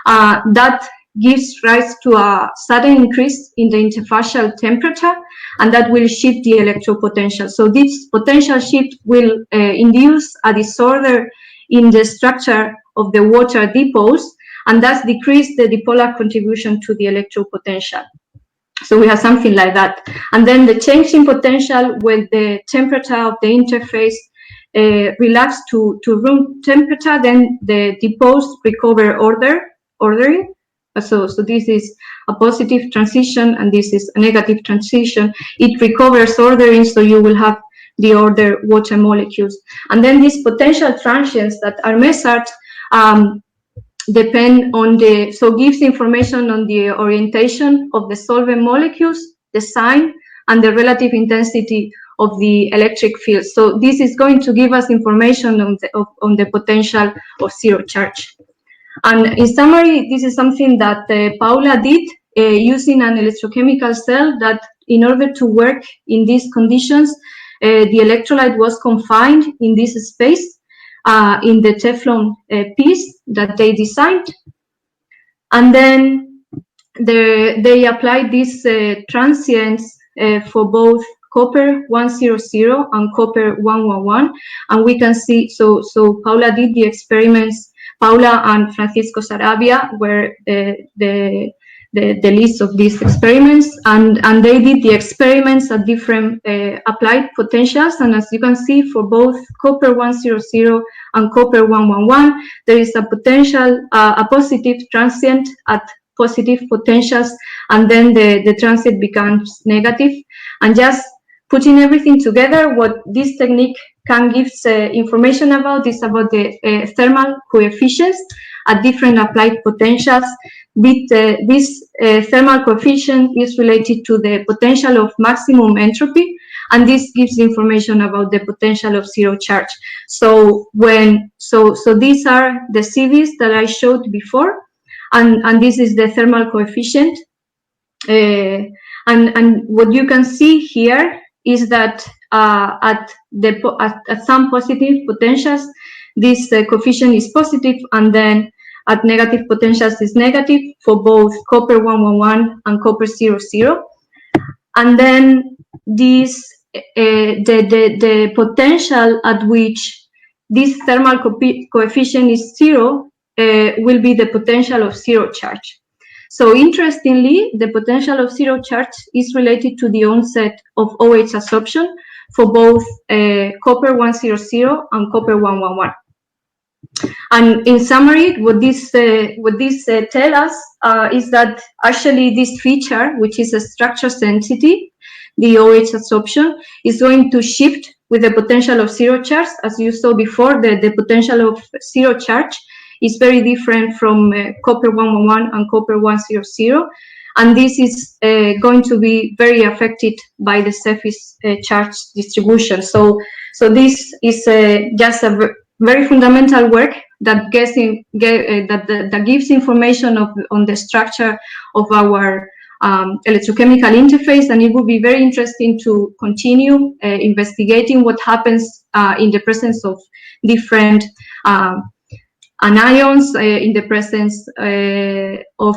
that gives rise to a sudden increase in the interfacial temperature, and that will shift the electropotential. So this potential shift will induce a disorder in the structure of the water depots, and thus decrease the dipolar contribution to the electropotential. So we have something like that. And then the change in potential when the temperature of the interface relax to room temperature, then the depots recover ordering. So this is a positive transition, and this is a negative transition. It recovers ordering, so you will have the ordered water molecules. And then these potential transients that are measured depend on so gives information on the orientation of the solvent molecules, the sign, and the relative intensity of the electric field. So this is going to give us information on the potential of zero charge. And in summary, this is something that Paula did using an electrochemical cell that, in order to work in these conditions, the electrolyte was confined in this space in the Teflon piece that they designed. And then they applied these transients for both copper 100 and copper 111. And we can see, so Paula did the experiments. Paula and Francisco Sarabia were the list of these experiments, and they did the experiments at different applied potentials. And as you can see, for both copper 100 and copper 111, there is a potential, a positive transient at positive potentials, and then the transient becomes negative. And just putting everything together, what this technique can give information about is about the thermal coefficients at different applied potentials. This thermal coefficient is related to the potential of maximum entropy, and this gives information about the potential of zero charge. So these are the CVs that I showed before, and this is the thermal coefficient. And what you can see here is that at some positive potentials, this coefficient is positive, and then at negative potentials is negative for both copper 111 and copper 00. And then this the potential at which this thermal coefficient is 0 will be the potential of zero charge. So interestingly, the potential of zero charge is related to the onset of OH absorption for both copper 100 and copper 111. And in summary, what this tell us is that actually this feature, which is a structure sensitivity, the OH absorption, is going to shift with the potential of zero charge. As you saw before, the potential of zero charge is very different from copper 111 and copper 100. And this is going to be very affected by the Cepheids charge distribution. So this is just a very fundamental work that gives information on the structure of our electrochemical interface, and it would be very interesting to continue investigating what happens in the presence of different anions, in the presence of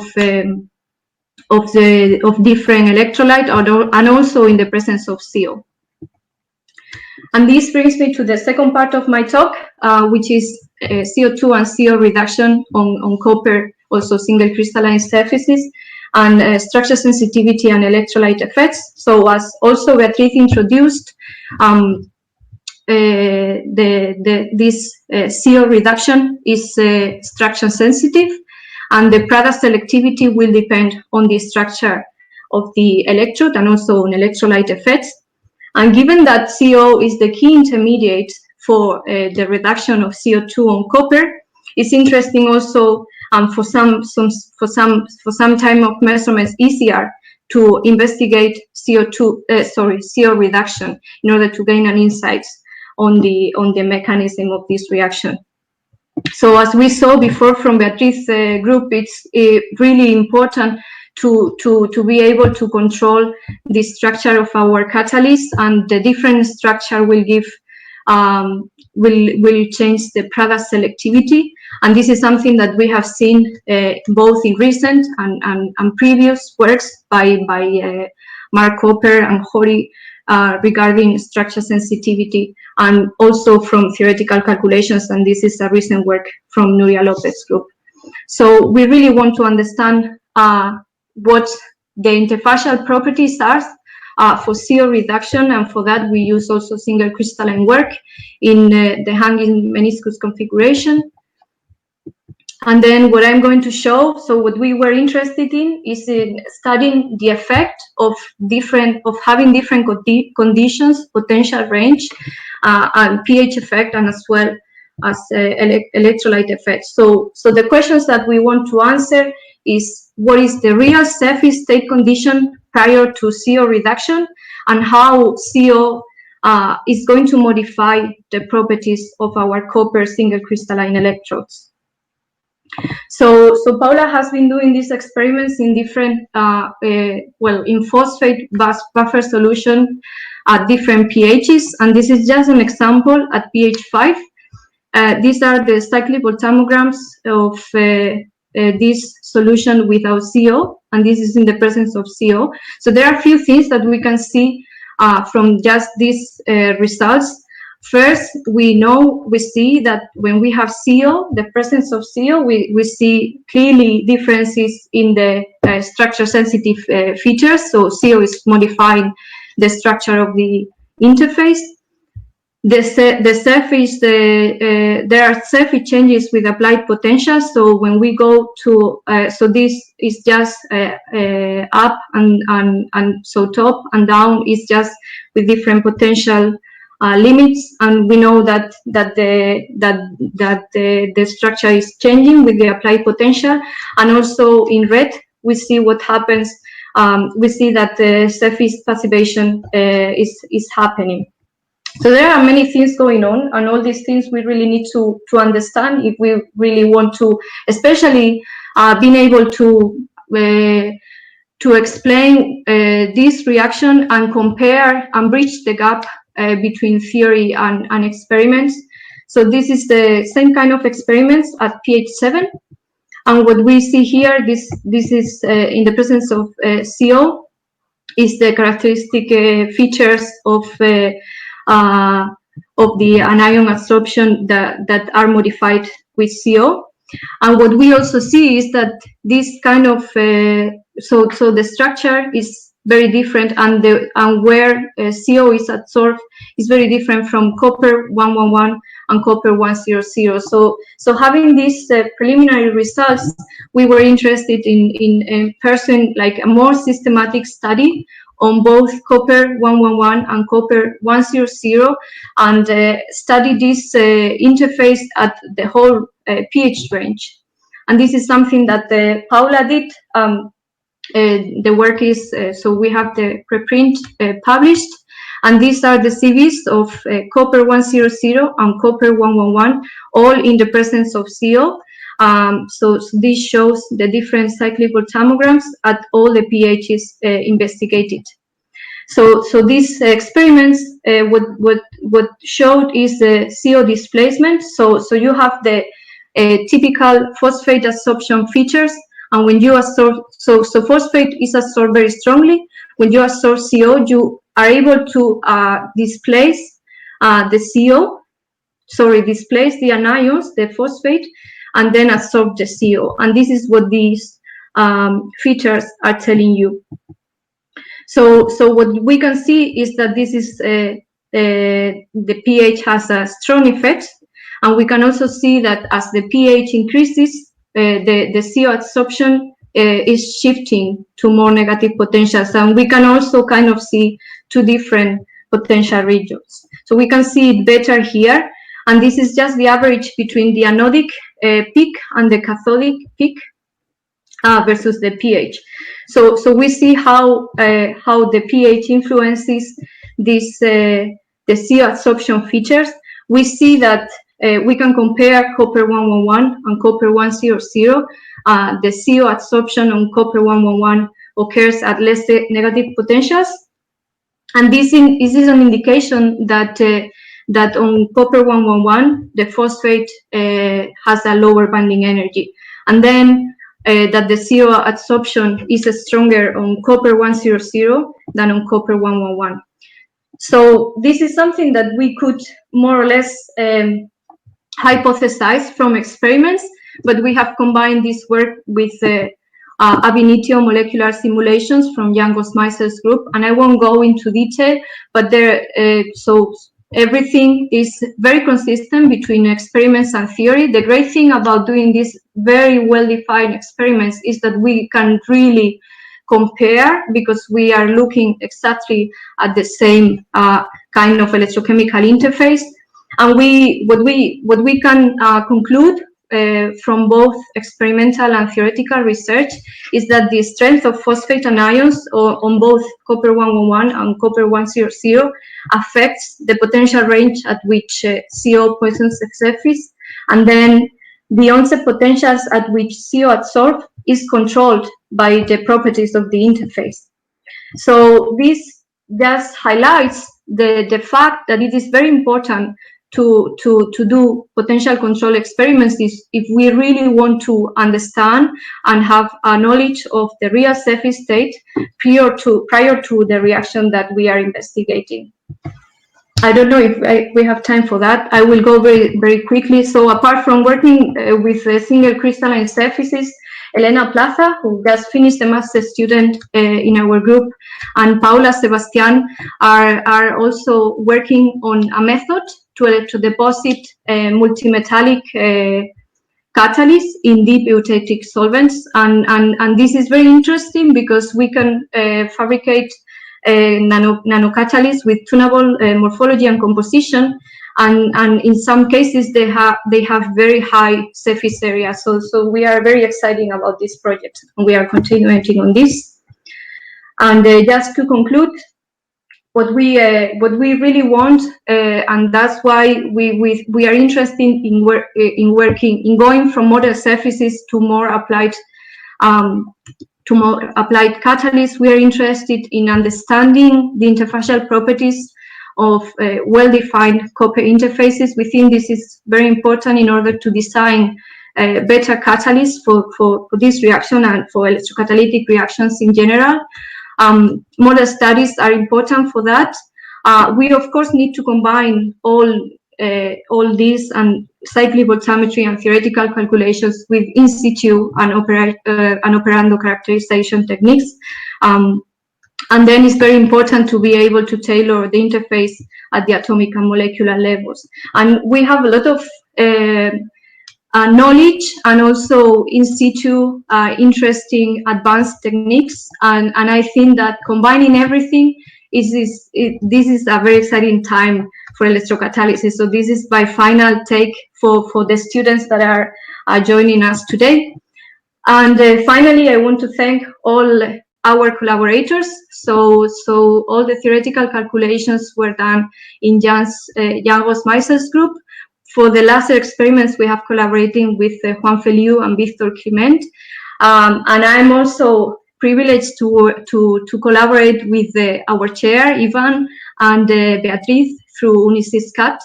different electrolyte, and also in the presence of CO. And this brings me to the second part of my talk, which is CO2 and CO reduction on copper, also single crystalline surfaces, and structure sensitivity and electrolyte effects. So as also Beatriz introduced, this CO reduction is structure sensitive, and the product selectivity will depend on the structure of the electrode and also on electrolyte effects. And given that CO is the key intermediate for the reduction of CO2 on copper, it's interesting also for some time of measurements easier to investigate CO reduction in order to gain an insight on the mechanism of this reaction. So as we saw before from Beatriz's group, it's really important to be able to control the structure of our catalyst, and the different structure will give will change the product selectivity. And this is something that we have seen both in recent and previous works by Mark Cooper and Hori regarding structure sensitivity, and also from theoretical calculations, and this is a recent work from Nuria Lopez's group. So we really want to understand what the interfacial properties are for CO reduction, and for that we use also single crystalline work in the hanging meniscus configuration. And then what I'm going to show, so what we were interested in is in studying the effect of having different conditions, potential range, and pH effect, and as well as electrolyte effect. So the questions that we want to answer is, what is the real Cepheids state condition prior to CO reduction, and how CO is going to modify the properties of our copper single crystalline electrodes. So Paula has been doing these experiments in different, in phosphate buffer solution at different pHs, and this is just an example at pH 5. These are the cyclic voltammograms of this solution without CO, and this is in the presence of CO. So there are a few things that we can see from just these results. First, we see that when we have CO, the presence of CO, we see clearly differences in the structure sensitive features. So CO is modifying the structure of the interface. The surface, there are surface changes with applied potential. So when we go to, so this is just up and so top and down is just with different potential limits, and we know that the structure is changing with the applied potential. And also in red, we see what happens. We see that the surface passivation is happening. So there are many things going on, and all these things we really need to understand if we really want to, especially being able to explain this reaction and compare and bridge the gap between theory and experiments. So this is the same kind of experiments at pH 7, and what we see here, this is in the presence of CO, is the characteristic features of the anion absorption that are modified with CO. And what we also see is that this kind of so the structure is very different, and where CO is absorbed is very different from copper 111 and copper 100. So having these preliminary results, we were interested in pursuing like a more systematic study on both copper 111 and copper 100, and study this interface at the whole pH range. And this is something that Paula did. The work is, so we have the preprint published, and these are the CVs of copper 100 and copper 111, all in the presence of CO. So this shows the different cyclic voltammograms at all the pHs investigated. So these experiments, what showed is the CO displacement. So you have the typical phosphate adsorption features, and when you absorb, so phosphate is absorbed very strongly. When you absorb CO, you are able to displace displace the anions, the phosphate, and then absorb the CO. And this is what these features are telling you. So what we can see is that this is the pH has a strong effect, and we can also see that as the pH increases, the CO adsorption is shifting to more negative potentials, and we can also kind of see two different potential regions. So we can see it better here, and this is just the average between the anodic peak and the cathodic peak versus the pH. So we see how the pH influences this the CO adsorption features. We see that we can compare copper 111 and copper 100. The CO adsorption on copper 111 occurs at less negative potentials, and this is an indication that that on copper 111 the phosphate has a lower binding energy, and then that the CO adsorption is stronger on copper 100 than on copper 111. So this is something that we could more or less hypothesize from experiments, but we have combined this work with ab initio molecular simulations from Jan Gosmeiser's group, and I won't go into detail, but there so everything is very consistent between experiments and theory. The great thing about doing these very well-defined experiments is that we can really compare, because we are looking exactly at the same kind of electrochemical interface. And what we can conclude from both experimental and theoretical research is that the strength of phosphate anions on both copper 111 and copper 100 affects the potential range at which CO poisons the surface, and then the onset potentials at which CO adsorb is controlled by the properties of the interface. So this just highlights the fact that it is very important to do potential control experiments if we really want to understand and have a knowledge of the real surface state prior to the reaction that we are investigating. I don't know if we have time for that. I will go very, very quickly. So apart from working with single crystalline surfaces, Elena Plaza, who just finished a master's student in our group, and Paula Sebastian are also working on a method to deposit multimetallic catalysts in deep eutectic solvents. And this is very interesting because we can fabricate nanocatalysts with tunable morphology and composition, and in some cases they have very high surface area. So we are very excited about this project, and we are continuing on this. And just to conclude, what we really want, and that's why we are interested in going from model surfaces to more applied catalysts. We are interested in understanding the interfacial properties of well-defined copper interfaces. We think this is very important in order to design better catalysts for this reaction and for electrocatalytic reactions in general. Model studies are important for that. We of course need to combine all these and cyclic voltammetry and theoretical calculations with in situ and operando characterization techniques. And then it's very important to be able to tailor the interface at the atomic and molecular levels. And we have a lot of knowledge and also in situ interesting advanced techniques. And I think that combining everything this is a very exciting time for electrocatalysis. So this is my final take for the students that are joining us today. And finally, I want to thank all our collaborators. So all the theoretical calculations were done in Jan Rosmeisel's group. For the laser experiments, we have collaborating with Juan Feliu and Victor Clement. And I'm also privileged to collaborate with our chair, Ifan, and Beatriz through UNICIS-CAT.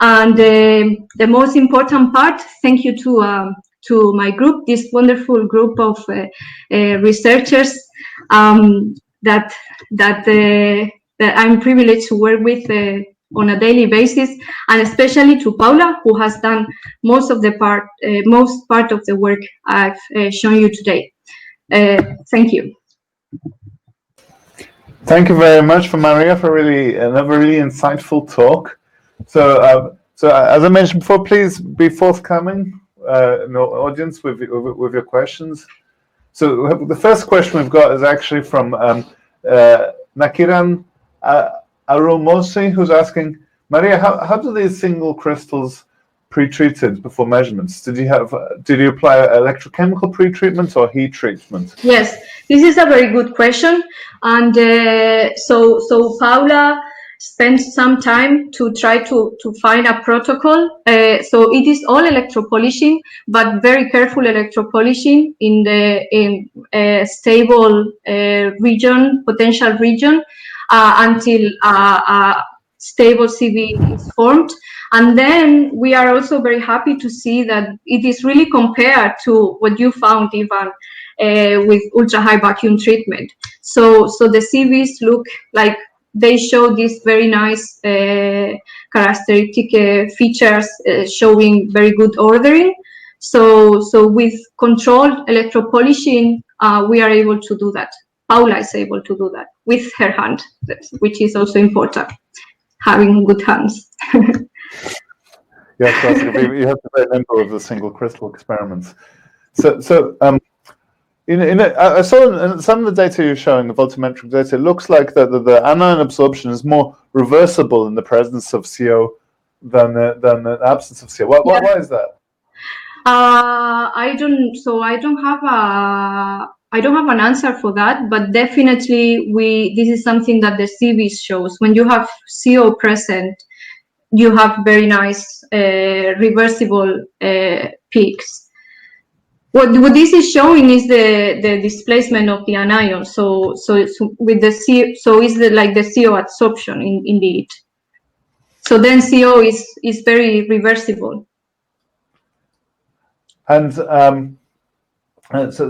And the most important part, thank you to my group, this wonderful group of researchers that I'm privileged to work with on a daily basis, and especially to Paula, who has done most part of the work I've shown you today. Thank you. Thank you very much for Maria for another really insightful talk. So as I mentioned before, please be forthcoming in the audience with your questions. So the first question we've got is actually from Nakiran Aromosi, who's asking, Maria, how do these single crystals pre-treated before measurements? Did you apply electrochemical pre-treatment or heat treatment? Yes, this is a very good question, and so Paula spent some time to try to find a protocol. So it is all electropolishing, but very careful electropolishing in a stable potential region, until a stable CV is formed. And then we are also very happy to see that it is really compared to what you found, Ivan, with ultra high vacuum treatment. So the CVs look like they show these very nice characteristic features showing very good ordering. So with controlled electropolishing, we are able to do that. Paula is able to do that with her hand, which is also important, having good hands. Yes, you have to be a member of the single crystal experiments. I saw in some of the data you're showing, the voltammetric data, it looks like the anion absorption is more reversible in the presence of CO than the absence of CO. Why is that? I don't have an answer for that, but definitely this is something that the CV shows. When you have CO present, you have very nice reversible peaks. What this is showing is the displacement of the anion. So with the CO, so is like the CO adsorption indeed. So then CO is very reversible. And so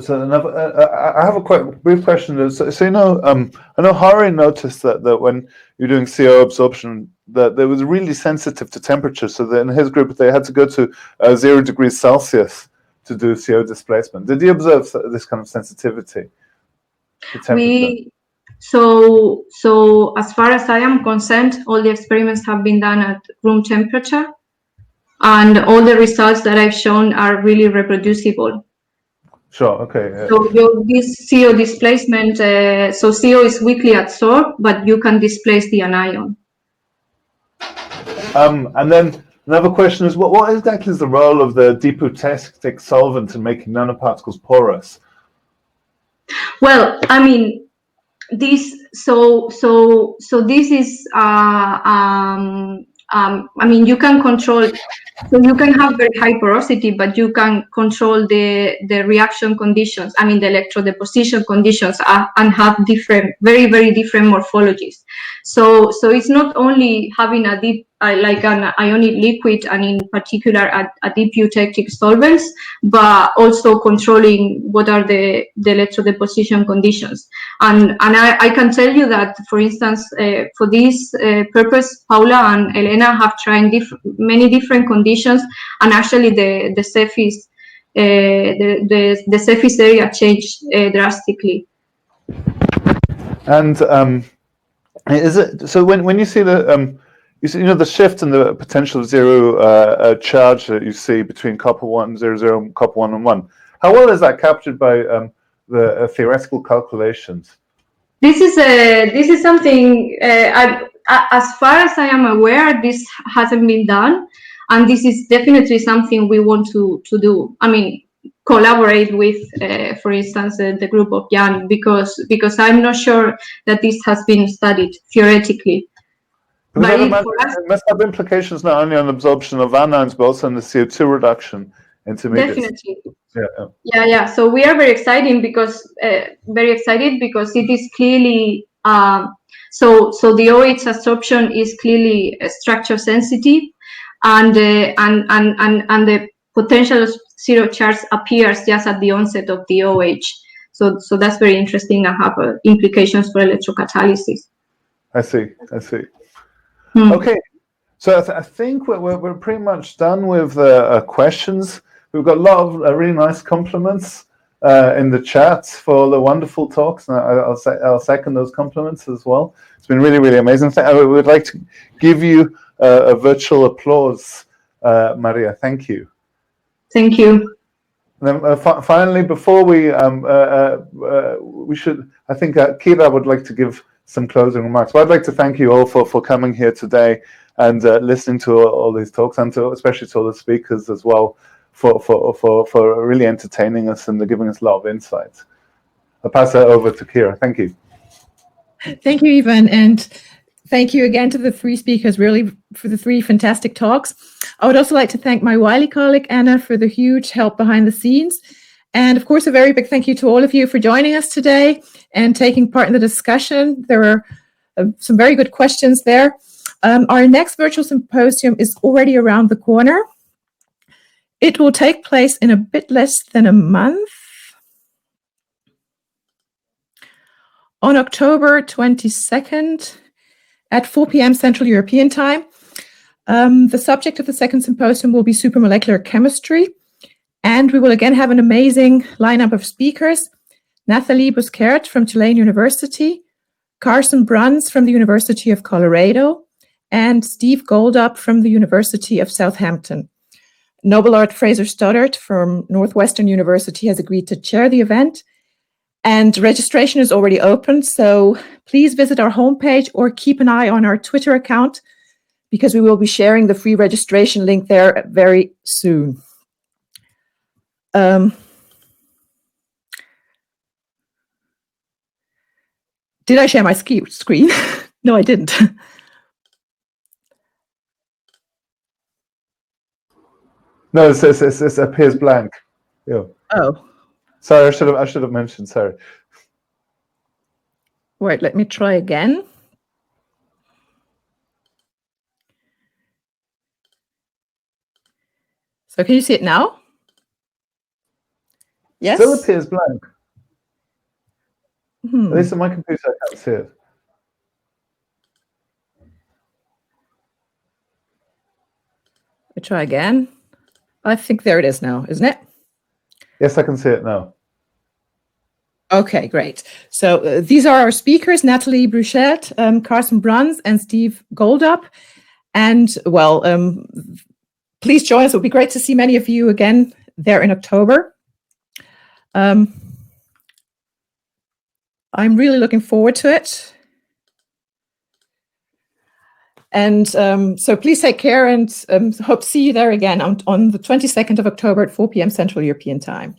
another, I have a quite brief question. So I know Hari noticed that when you're doing CO absorption, that it was really sensitive to temperature. So that in his group, they had to go to 0 degrees Celsius to do CO displacement. Did you observe this kind of sensitivity to temperature? So as far as I am concerned, all the experiments have been done at room temperature, and all the results that I've shown are really reproducible. Sure. Okay. So this CO displacement, so CO is weakly adsorbed, but you can displace the anion. And then another question is, what exactly is the role of the deputestic solvent in making nanoparticles porous? Well, I mean, this this is I mean, you can control. So you can have very high porosity, but you can control the reaction conditions. I mean, the electrodeposition conditions and have very, very different morphologies. So it's not only having a deep, like an ionic liquid, and in particular a deep eutectic solvents, but also controlling what are the electrodeposition conditions. And I can tell you that, for instance, for this purpose, Paula and Elena have tried many different conditions, and actually the surface the surface area changed drastically. And is it so when you see the you see, the shift in the potential zero charge that you see between copper 1, 0, 0, and copper 1 and 1? How well is that captured by the theoretical calculations? This is something, as far as I am aware, this hasn't been done, and this is definitely something we want to do. I mean, collaborate with, for instance, the group of Jan, because I'm not sure that this has been studied theoretically. Because it must have implications not only on absorption of anions, but also on the CO2 reduction intermediates. Definitely. Yeah. So we are very excited because it is clearly so the OH absorption is clearly structure sensitive, and the potential of zero charge appears just at the onset of the OH. So that's very interesting and have implications for electrocatalysis. I see. Okay, so I think we're pretty much done with questions. We've got a lot of really nice compliments in the chat for all the wonderful talks, and I'll second those compliments as well. It's been really, really amazing. I would like to give you a virtual applause, Maria. Thank you. Thank you. And then finally, before we should, I think Kira would like to give some closing remarks. Well, I'd like to thank you all for coming here today and listening to all these talks, and especially to all the speakers as well for really entertaining us and giving us a lot of insights. I'll pass that over to Kira. Thank you. Thank you, Ifan, and thank you again to the three speakers, really, for the three fantastic talks. I would also like to thank my Wiley colleague, Anna, for the huge help behind the scenes. And of course, a very big thank you to all of you for joining us today and taking part in the discussion. There were some very good questions there. Our next virtual symposium is already around the corner. It will take place in a bit less than a month, on October 22nd at 4 p.m. Central European Time. The subject of the second symposium will be supramolecular chemistry. And we will again have an amazing lineup of speakers: Nathalie Busquert from Tulane University, Carson Bruns from the University of Colorado, and Steve Goldup from the University of Southampton. Nobel laureate Fraser Stoddart from Northwestern University has agreed to chair the event. And registration is already open, so please visit our homepage or keep an eye on our Twitter account, because we will be sharing the free registration link there very soon. Did I share my screen? No, I didn't. No, it appears blank. Yeah. Oh. Sorry, I should have mentioned. Sorry. Wait, let me try again. So can you see it now? Yes. Still appears blank. At least on my computer, I can't see it. Let me try again. I think there it is now, isn't it? Yes, I can see it now. Okay, great. So these are our speakers: Nathalie Busquert, Carson Bruns, and Steve Goldup. And well, please join us. It would be great to see many of you again there in October. I'm really looking forward to it. And so please take care, and hope to see you there again on the 22nd of October at 4 p.m. Central European Time.